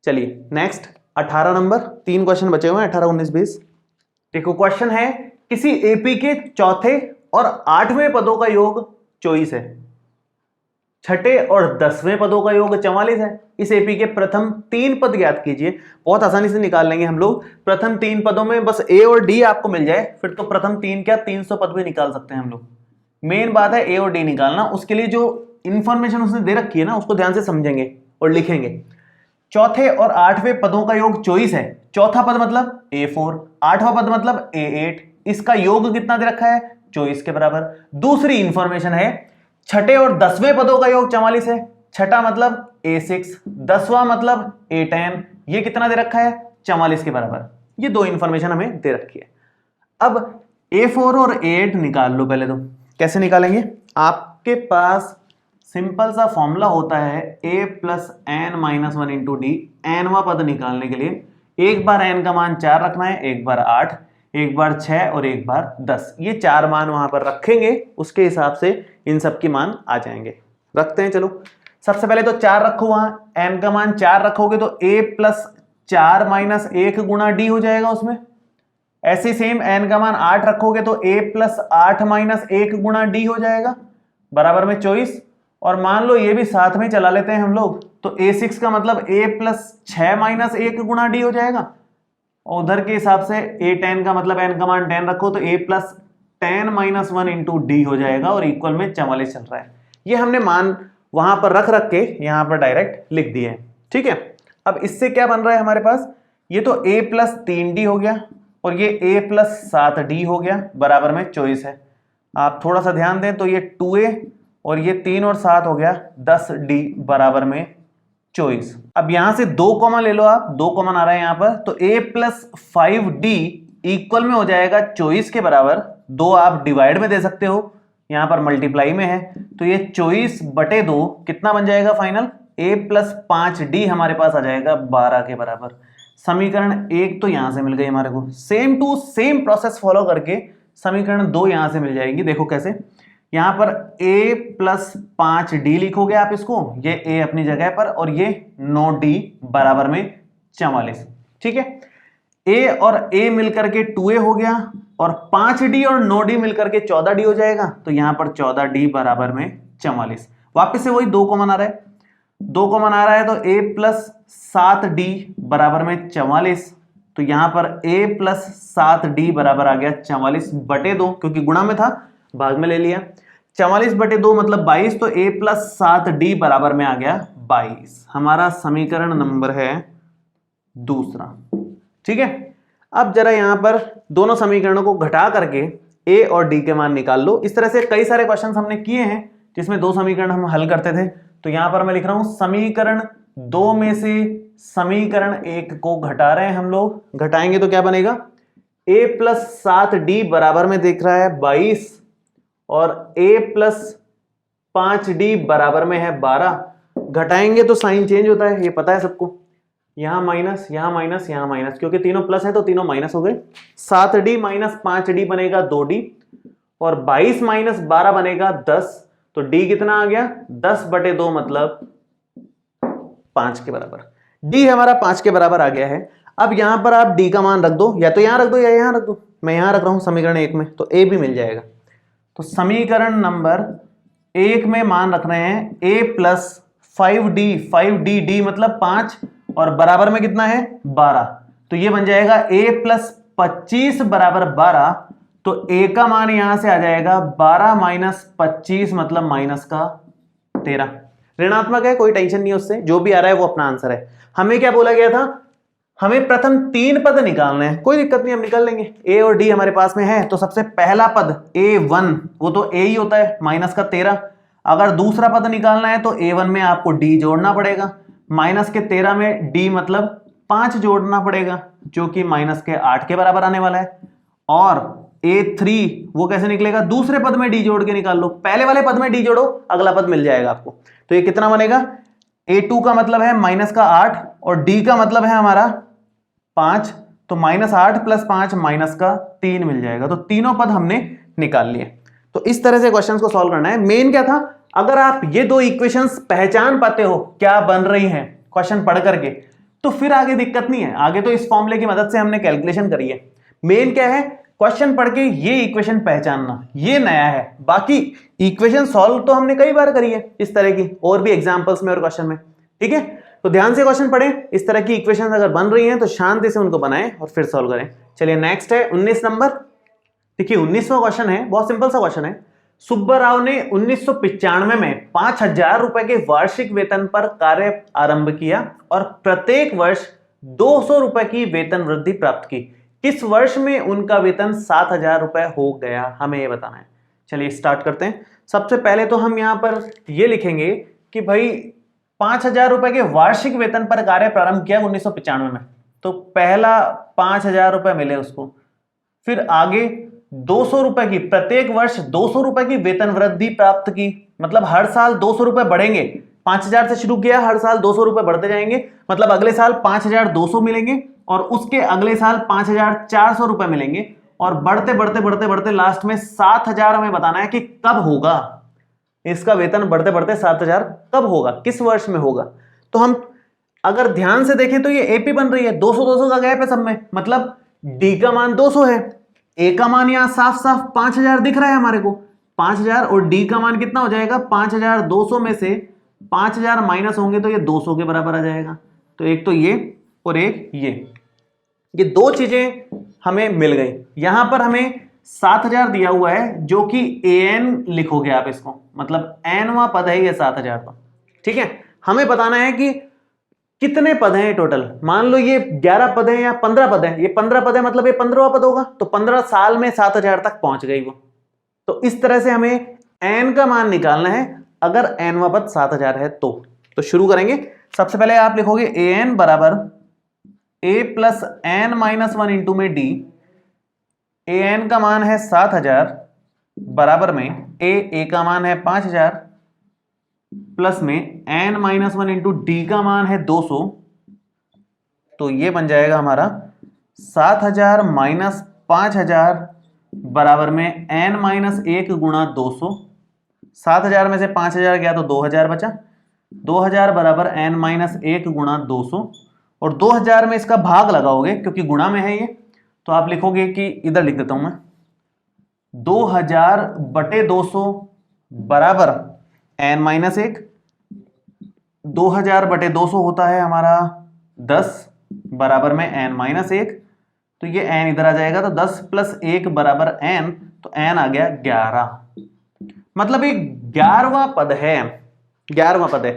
चलिए नेक्स्ट 18 नंबर, 3 क्वेश्चन बचे हुए हैं, 18, 19, 20। देखो क्वेश्चन है, किसी एपी के चौथे और 8वें पदों का योग 24 है, छठे और 10वें पदों का योग 44 है। इस एपी के प्रथम 3 पद ज्ञात कीजिए। बहुत आसानी से निकाल लेंगे हम लोग। प्रथम 3 पदों में बस ए और डी आपको मिल जाए, फिर तो प्रथम 3 क्या 300 पद भी निकाल सकते हैं हम लोग। मेन बात है ए और डी निकालना, उसके लिए जो इंफॉर्मेशन उसने दे रखी है ना, उसको ध्यान से समझेंगे और लिखेंगे। चौथे और 8वें पदों का योग 24 है। चौथा पद मतलब A4, 8वां पद मतलब A8, इसका योग कितना दे रखा है 24 के बराबर। दूसरी इंफॉर्मेशन है, छठे और 10वें पदों का योग 44 है। छठा मतलब A6, 10वां मतलब A10, ये कितना दे रखा है 44 के बराबर। ये 2 इंफॉर्मेशन हमें दे रखी है। अब A4 और A8 निकाल लो पहले। तो कैसे निकालेंगे, आपके पास सिंपल सा फॉर्मूला होता है a plus N minus 1 into D. एनवा पद निकालने के लिए एक बार एन का मान 4 रखना है, एक बार 8, एक बार 6 और एक बार 10। ये 4 मान वहां पर रखेंगे, उसके हिसाब से इन सब की मान आ जाएंगे। रखते हैं, चलो सबसे पहले तो 4 रखो, वहां एन का मान 4 रखोगे तो a प्लस 4 माइनस 1 गुणा डी हो जाएगा उसमें। ऐसे सेम एन का मान 8 रखोगे तो a प्लस 8 माइनस 1 गुणा डी हो जाएगा, बराबर में 24। और मान लो ये भी साथ में चला लेते हैं हम लोग, तो A6 का मतलब a प्लस 6 माइनस 1 गुणा डी हो जाएगा। और उधर के हिसाब से A10 का मतलब n का मान 10 रखो तो a plus 10 minus 1 into D हो जाएगा, और इक्वल में 44 चल रहा है। ये हमने मान वहां पर रख के यहां पर डायरेक्ट लिख दिए हैं। ठीक है। अब इससे क्या बन रहा है हमारे पास, ये तो a प्लस 3d हो गया और ये a प्लस 7d हो गया, बराबर में 24 है। आप थोड़ा सा ध्यान दें तो ये 2a और ये 3 और 7 हो गया 10d बराबर में 24। अब यहां से 2 कॉमन ले लो आप, 2 कॉमन आ रहा है यहां पर, तो a प्लस 5d इक्वल में हो जाएगा 24 के बराबर। 2 आप डिवाइड में दे सकते हो, यहां पर मल्टीप्लाई में है, तो ये 24/2 कितना बन जाएगा फाइनल, a प्लस 5d हमारे पास आ जाएगा 12 के बराबर। समीकरण 1 तो यहां से मिल गई हमारे को। Same to same process follow करके समीकरण 2 यहां से मिल जाएगी। देखो कैसे, यहां पर a प्लस 5d लिखोगे आप इसको, ये a अपनी जगह पर और ये 9d बराबर में 44। ठीक है, a और a मिलकर के 2a हो गया और 5d और 9d मिलकर के 14d हो जाएगा, तो यहां पर 14d बराबर में 44। वापस से वही 2 कॉमन आ रहा है, 2 कॉमन आ रहा है, तो a प्लस 7d बराबर में 44, तो यहां पर a प्लस 7d बराबर आ गया 44/2, क्योंकि गुणा में था भाग में ले लिया। 44/2 मतलब 22, तो a प्लस 7d बराबर में आ गया 22। हमारा समीकरण नंबर है दूसरा। ठीक है, अब जरा यहां पर दोनों समीकरणों को घटा करके a और d के मान निकाल लो। इस तरह से कई सारे क्वेश्चंस हमने किए हैं जिसमें 2 समीकरण हम हल करते थे। तो यहां पर मैं लिख रहा हूं समीकरण 2 में से समीकरण 1 को घटा रहे हैं हम लोग। घटाएंगे तो क्या बनेगा, a प्लस 7d बराबर में दिख रहा है 22 और a प्लस 5d बराबर में है 12। घटाएंगे तो साइन चेंज होता है, ये पता है सबको, यहां माइनस यहां माइनस यहां माइनस, क्योंकि तीनों प्लस है तो तीनों माइनस हो गए। 7d माइनस 5d बनेगा 2d और 22 माइनस 12 बनेगा 10, तो d कितना आ गया 10/2 मतलब 5 के बराबर। d हमारा 5 के बराबर आ गया है। अब यहां पर आप d का मान रख दो, या तो यहां रख दो या यहां रख दो। मैं यहां रख रहा हूं समीकरण 1 में, तो a भी मिल जाएगा। तो समीकरण नंबर 1 में मान रख रहे हैं a प्लस 5d मतलब 5 और बराबर में कितना है 12, तो ये बन जाएगा a प्लस 25 बराबर 12। तो a का मान यहां से आ जाएगा 12 माइनस 25 मतलब माइनस का 13। ऋणात्मक है, कोई टेंशन नहीं है उससे, जो भी आ रहा है वो अपना आंसर है। हमें क्या बोला गया था, हमें प्रथम 3 पद निकालने हैं। कोई दिक्कत नहीं, हम निकाल लेंगे। a और d हमारे पास में है, तो सबसे पहला पद a1 वो तो a ही होता है, माइनस का 13। अगर दूसरा पद निकालना है तो a1 में आपको d जोड़ना पड़ेगा, माइनस के 13 में d मतलब 5 जोड़ना पड़ेगा, जो कि माइनस के 8 के बराबर आने वाला है। और a3 वो कैसे निकलेगा, दूसरे पद में d जोड़ के निकाल लो, पहले वाले पद में d जोड़ो, अगला पद मिल जाएगा आपको। तो ये कितना बनेगा, a2 का मतलब है माइनस का 8 और d का मतलब है हमारा 5, तो -8 + 5 माइनस का 3 मिल जाएगा। तो तीनों पद हमने निकाल लिए। तो इस तरह से क्वेश्चंस को सॉल्व करना है। मेन क्या था, अगर आप ये 2 इक्वेशंस पहचान पाते हो क्या बन रही हैं क्वेश्चन पढ़ करके, तो फिर आगे दिक्कत नहीं है। आगे तो इस फॉर्मूले की मदद से हमने कैलकुलेशन करी है। मेन क्या है, क्वेश्चन पढ़ के ये इक्वेशन पहचानना, ये नया है। बाकी इक्वेशन सॉल्व तो हमने कई बार करी है इस तरह की, और भी एग्जांपल्स में और क्वेश्चन में। ठीक है, तो ध्यान से क्वेश्चन पढ़ें। इस तरह की इक्वेशन अगर बन रही हैं तो शांति से उनको बनाएं और फिर सॉल्व करें। चलिए नेक्स्ट है 19 नंबर। देखिए 19वां क्वेश्चन है, बहुत सिंपल सा क्वेश्चन है। सुब्बाराव ने 1995 में 5000 रुपए के वार्षिक वेतन पर कार्य आरंभ किया और प्रत्येक वर्ष 200 रुपए की वेतन वृद्धि प्राप्त की। किस वर्ष में उनका वेतन 7000 रुपए हो गया, हमें ये बताना है। चलिए स्टार्ट करते हैं। सबसे पहले तो हम यहां पर ये लिखेंगे कि भाई 5000 रुपए के वार्षिक वेतन पर कार्य प्रारंभ किया 1995 में, तो पहला 5000 रुपए मिले उसको। फिर आगे 200 रुपए की, प्रत्येक वर्ष 200 रुपए की वेतन वृद्धि प्राप्त की, मतलब हर साल 200 रुपए बढ़ेंगे। 5000 से शुरू किया, हर साल 200 रुपए बढ़ते जाएंगे, मतलब अगले साल 5200 मिलेंगे और उसके अगले साल 5400 रुपए मिलेंगे, और बढ़ते बढ़ते बढ़ते बढ़ते लास्ट में 7000 हमें बताना है कि कब होगा इसका वेतन। बढ़ते बढ़ते 7000 कब होगा, किस वर्ष में होगा। तो हम अगर ध्यान से देखें तो ये एपी बन रही है, 200-200 का गैप है सब में, मतलब डी का मान 200 है, ए का मान यहां साफ साफ 5000 दिख रहा है हमारे को, 5000, और डी का मान कितना हो जाएगा 5200 में से 5000 माइनस होंगे तो ये 200 के बराबर आ जाएगा। तो एक तो ये और एक ये 2 चीजें हमें मिल गई। यहां पर हमें 7000 दिया हुआ है, जो कि an लिखोगे आप इसको, मतलब nवां पद है ये 7000 का। ठीक है, हमें बताना है कि कितने पद हैं टोटल, मान लो ये 11 पद हैं या 15 पद हैं, ये 15 पद है मतलब ये 15वां पद होगा, तो 15 साल में 7000 तक पहुंच गई वो। तो इस तरह से हमें n का मान निकालना है अगर nवां पद 7000 है तो शुरू करेंगे। सबसे पहले आप लिखोगे an बराबर a plus n minus 1 into में d। an का मान है 7000 बराबर में a का मान है 5000 प्लस में n माइनस 1 इंटू डी का मान है 200। तो ये बन जाएगा हमारा 7000 माइनस 5000 बराबर में n माइनस 1 गुणा 200। 7000 में से 5000 गया तो 2000 बचा, 2000 बराबर n माइनस 1 गुणा 200। और 2000 में इसका भाग लगाओगे क्योंकि गुणा में है ये, तो आप लिखोगे कि इधर लिख देता हूं मैं 2000 बटे 200 बराबर n माइनस 1। 2000 बटे 200 होता है हमारा 10 बराबर में n माइनस 1। तो ये n इधर आ जाएगा, तो 10 प्लस 1 बराबर n, तो n आ गया 11। मतलब एक 11वां पद है, 11वां पद है।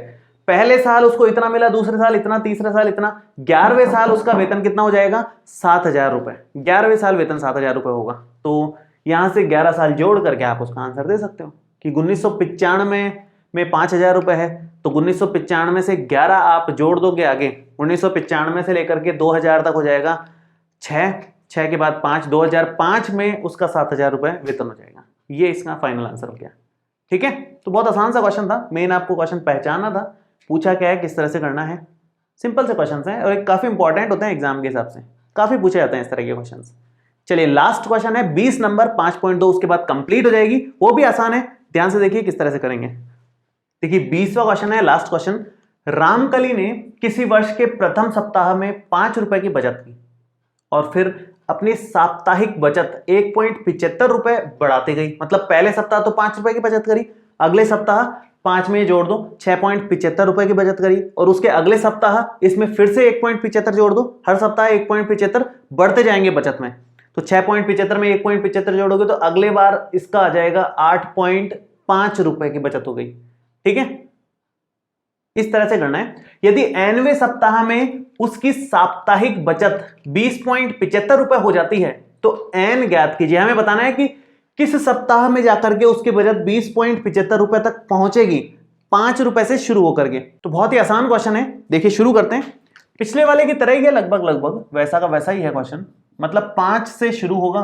पहले साल उसको इतना मिला, दूसरे साल इतना, तीसरे साल इतना, 11वें साल उसका वेतन कितना हो जाएगा 7000 रुपए। 11वें साल वेतन 7000 रुपए होगा। तो यहां से 11 साल जोड़ करके आप उसका आंसर दे सकते हो कि 1995 में 5000 रुपए है, तो 1995 से 11 आप जोड़ दोगे आगे, 1995 से लेकर के 2000 तक हो जाएगा 6 के बाद 5, 2005 में उसका 7000 रुपए वेतन हो जाएगा। ये इसका फाइनल आंसर हो गया। ठीक है, तो बहुत आसान सा क्वेश्चन था, मेन आपको क्वेश्चन पहचानना था, पूछा क्या है, किस तरह से करना है। सिंपल से क्वेश्चन हैं और एक काफी इंपॉर्टेंट होते हैं एग्जाम के हिसाब से, काफी पूछे जाते हैं इस तरह के क्वेश्चन। चलिए लास्ट क्वेश्चन है 20 नंबर 5.2, उसके बाद कंप्लीट हो जाएगी, वो भी आसान है, ध्यान से देखिए किस तरह से करेंगे। देखिए 20वां क्वेश्चन है, लास्ट क्वेश्चन। रामकली ने किसी वर्ष के प्रथम सप्ताह में 5 रुपए की बचत की और फिर अपनी साप्ताहिक बचत 1.75 रुपए बढ़ाते गई। मतलब पहले सप्ताह तो 5 रुपए की बचत करी, अगले सप्ताह 5 में जोड़ दो 6.75 रुपए की बचत करी, और उसके अगले सप्ताह इसमें फिर से 1.75 जोड़ दो, हर सप्ताह 1.75 बढ़ते जाएंगे बचत में। तो 6.75 में 1.75 जोड़ोगे तो अगले बार इसका आ जाएगा 8.5 रुपए की बचत हो गई। ठीक है, इस तरह से करना है। यदि nवें सप्ताह में उसकी साप्ताहिक बचत 20.75 रुपए हो जाती है तो n ज्ञात कीजिए। हमें बताना है कि किस सप्ताह में जाकर के उसकी बचत 20.75 रुपए तक पहुंचेगी 5 रुपए से शुरू होकर के। तो बहुत ही आसान क्वेश्चन है, देखिए शुरू करते हैं। पिछले वाले की तरह ही है, लगभग वैसा का वैसा ही है क्वेश्चन। मतलब 5 से शुरू होगा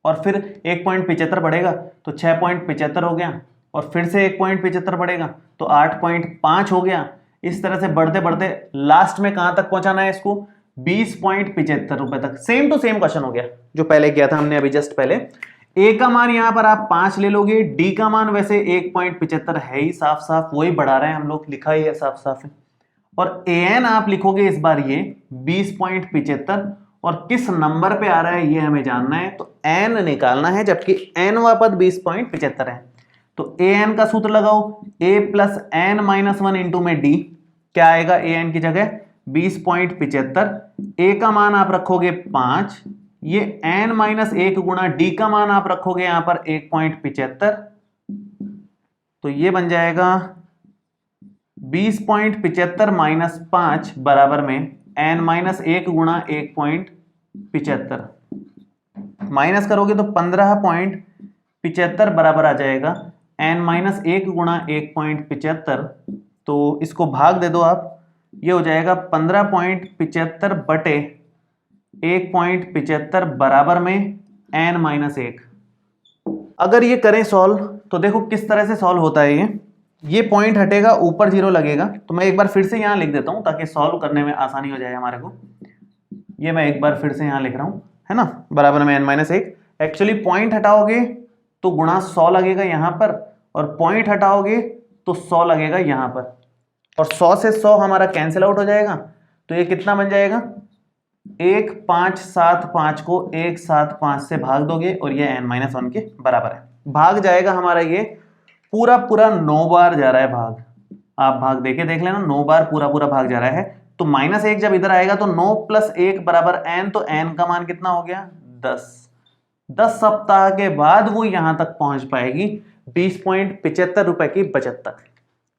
और फिर 1.75 बढ़ेगा तो 6.75 हो गया, और फिर से 1.75 बढ़ेगा तो 8.5 हो गया। इस तरह से बढ़ते बढ़ते लास्ट में कहां तक पहुंचाना है इसको, 20.75 रुपए तक। सेम टू सेम क्वेश्चन हो गया जो पहले किया था हमने अभी जस्ट पहले। ए का मान यहां पर आप 5 ले लोगे, डी का मान वैसे 1.75 है ही, साफ साफ वही बढ़ा रहे हैं हम लोग, लिखा ही है साफ साफ है। और एन आप लिखोगे इस बार ये 20.75, और किस नंबर पे आ रहा है ये हमें जानना है, तो एन निकालना है, जबकि एनवां पद 20.75 है। तो ए एन का सूत्र लगाओ, ए प्लस एन माइनस 1 इंटू में डी, क्या आएगा ए एन की जगह 20.75। ए का मान आप रखोगे 5, ये एन माइनस 1 गुणा डी का मान आप रखोगे यहां पर 1.75, तो ये बन जाएगा 20.75 माइनस 5 बराबर में एन माइनस 1 गुणा 1.75, माइनस करोगे तो 15.75 बराबर आ जाएगा एन माइनस 1 गुणा 1.75। तो इसको भाग दे दो आप, ये हो जाएगा 15.75 बटे 1.75 बराबर में एन माइनस 1। अगर ये करें सॉल्व तो देखो किस तरह से सॉल्व होता है। ये पॉइंट हटेगा, ऊपर 0 लगेगा, तो मैं एक बार फिर से यहां लिख देता हूं ताकि सॉल्व करने में आसानी हो जाए हमारे को। ये मैं एक बार फिर से यहां लिख रहा हूं, है ना, बराबर में एन माइनस 1। एक्चुअली पॉइंट हटाओगे तो गुणा 100 लगेगा यहां पर, और पॉइंट हटाओगे तो 100 लगेगा यहां पर, और 100 से 100 हमारा कैंसिल आउट हो जाएगा। तो ये कितना बन जाएगा, 1575 को 175 से भाग दोगे और ये n माइनस 1 के बराबर है। भाग जाएगा हमारा, ये पूरा 9 बार जा रहा है भाग, आप भाग देख लेना, 9 बार पूरा भाग जा रहा है। तो माइनस 1 जब इधर आएगा तो 9 प्लस 1 बराबर n, तो n का मान कितना हो गया 10 सप्ताह के बाद वो यहां तक पहुंच पाएगी 20.75 रुपए की बचत तक।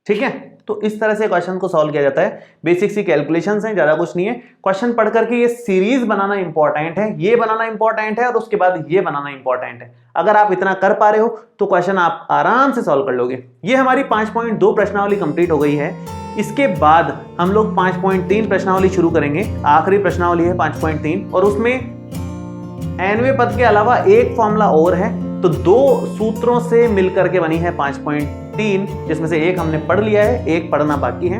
ठीक है, तो इस तरह से क्वेश्चन को सॉल्व किया जाता है। बेसिक सी कैलकुलेशंस हैं, ज्यादा कुछ नहीं है। क्वेश्चन पढ़ करके ये सीरीज बनाना इंपॉर्टेंट है, ये बनाना इंपॉर्टेंट है और उसके बाद ये बनाना इंपॉर्टेंट है। अगर आप इतना कर पा रहे हो तो क्वेश्चन आप आराम से सॉल्व कर लोगे। ये हमारी 5.2 प्रश्नावली कंप्लीट हो गई है। इसके बाद हम लोग 5.3 प्रश्नावली शुरू करेंगे। आखिरी प्रश्नावली है 5.3 और उसमें nवें पद के अलावा एक फॉर्मूला और है, तो 2 सूत्रों से मिलकर के बनी है 5.3, जिसमें से एक हमने पढ़ लिया है, एक पढ़ना बाकी है।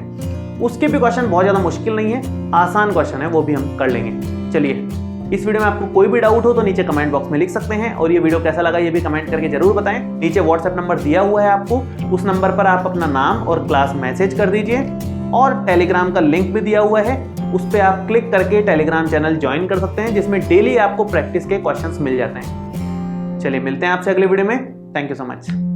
उसके भी क्वेश्चन बहुत ज्यादा मुश्किल नहीं है, आसान क्वेश्चन है, वो भी हम कर लेंगे। चलिए, इस वीडियो में आपको कोई भी डाउट हो तो नीचे कमेंट बॉक्स में लिख सकते हैं और ये वीडियो कैसा लगा ये भी कमेंट करके जरूर बताएं। नीचे व्हाट्सएप नंबर दिया हुआ है आपको, उस नंबर पर आप अपना नाम और क्लास मैसेज कर दीजिए और टेलीग्राम का लिंक भी दिया हुआ है, उस पर आप क्लिक करके टेलीग्राम चैनल ज्वाइन कर सकते हैं, जिसमें डेली आपको प्रैक्टिस के क्वेश्चंस मिल जाते हैं। चलिए, मिलते हैं आपसे अगले वीडियो में। Thank you so much.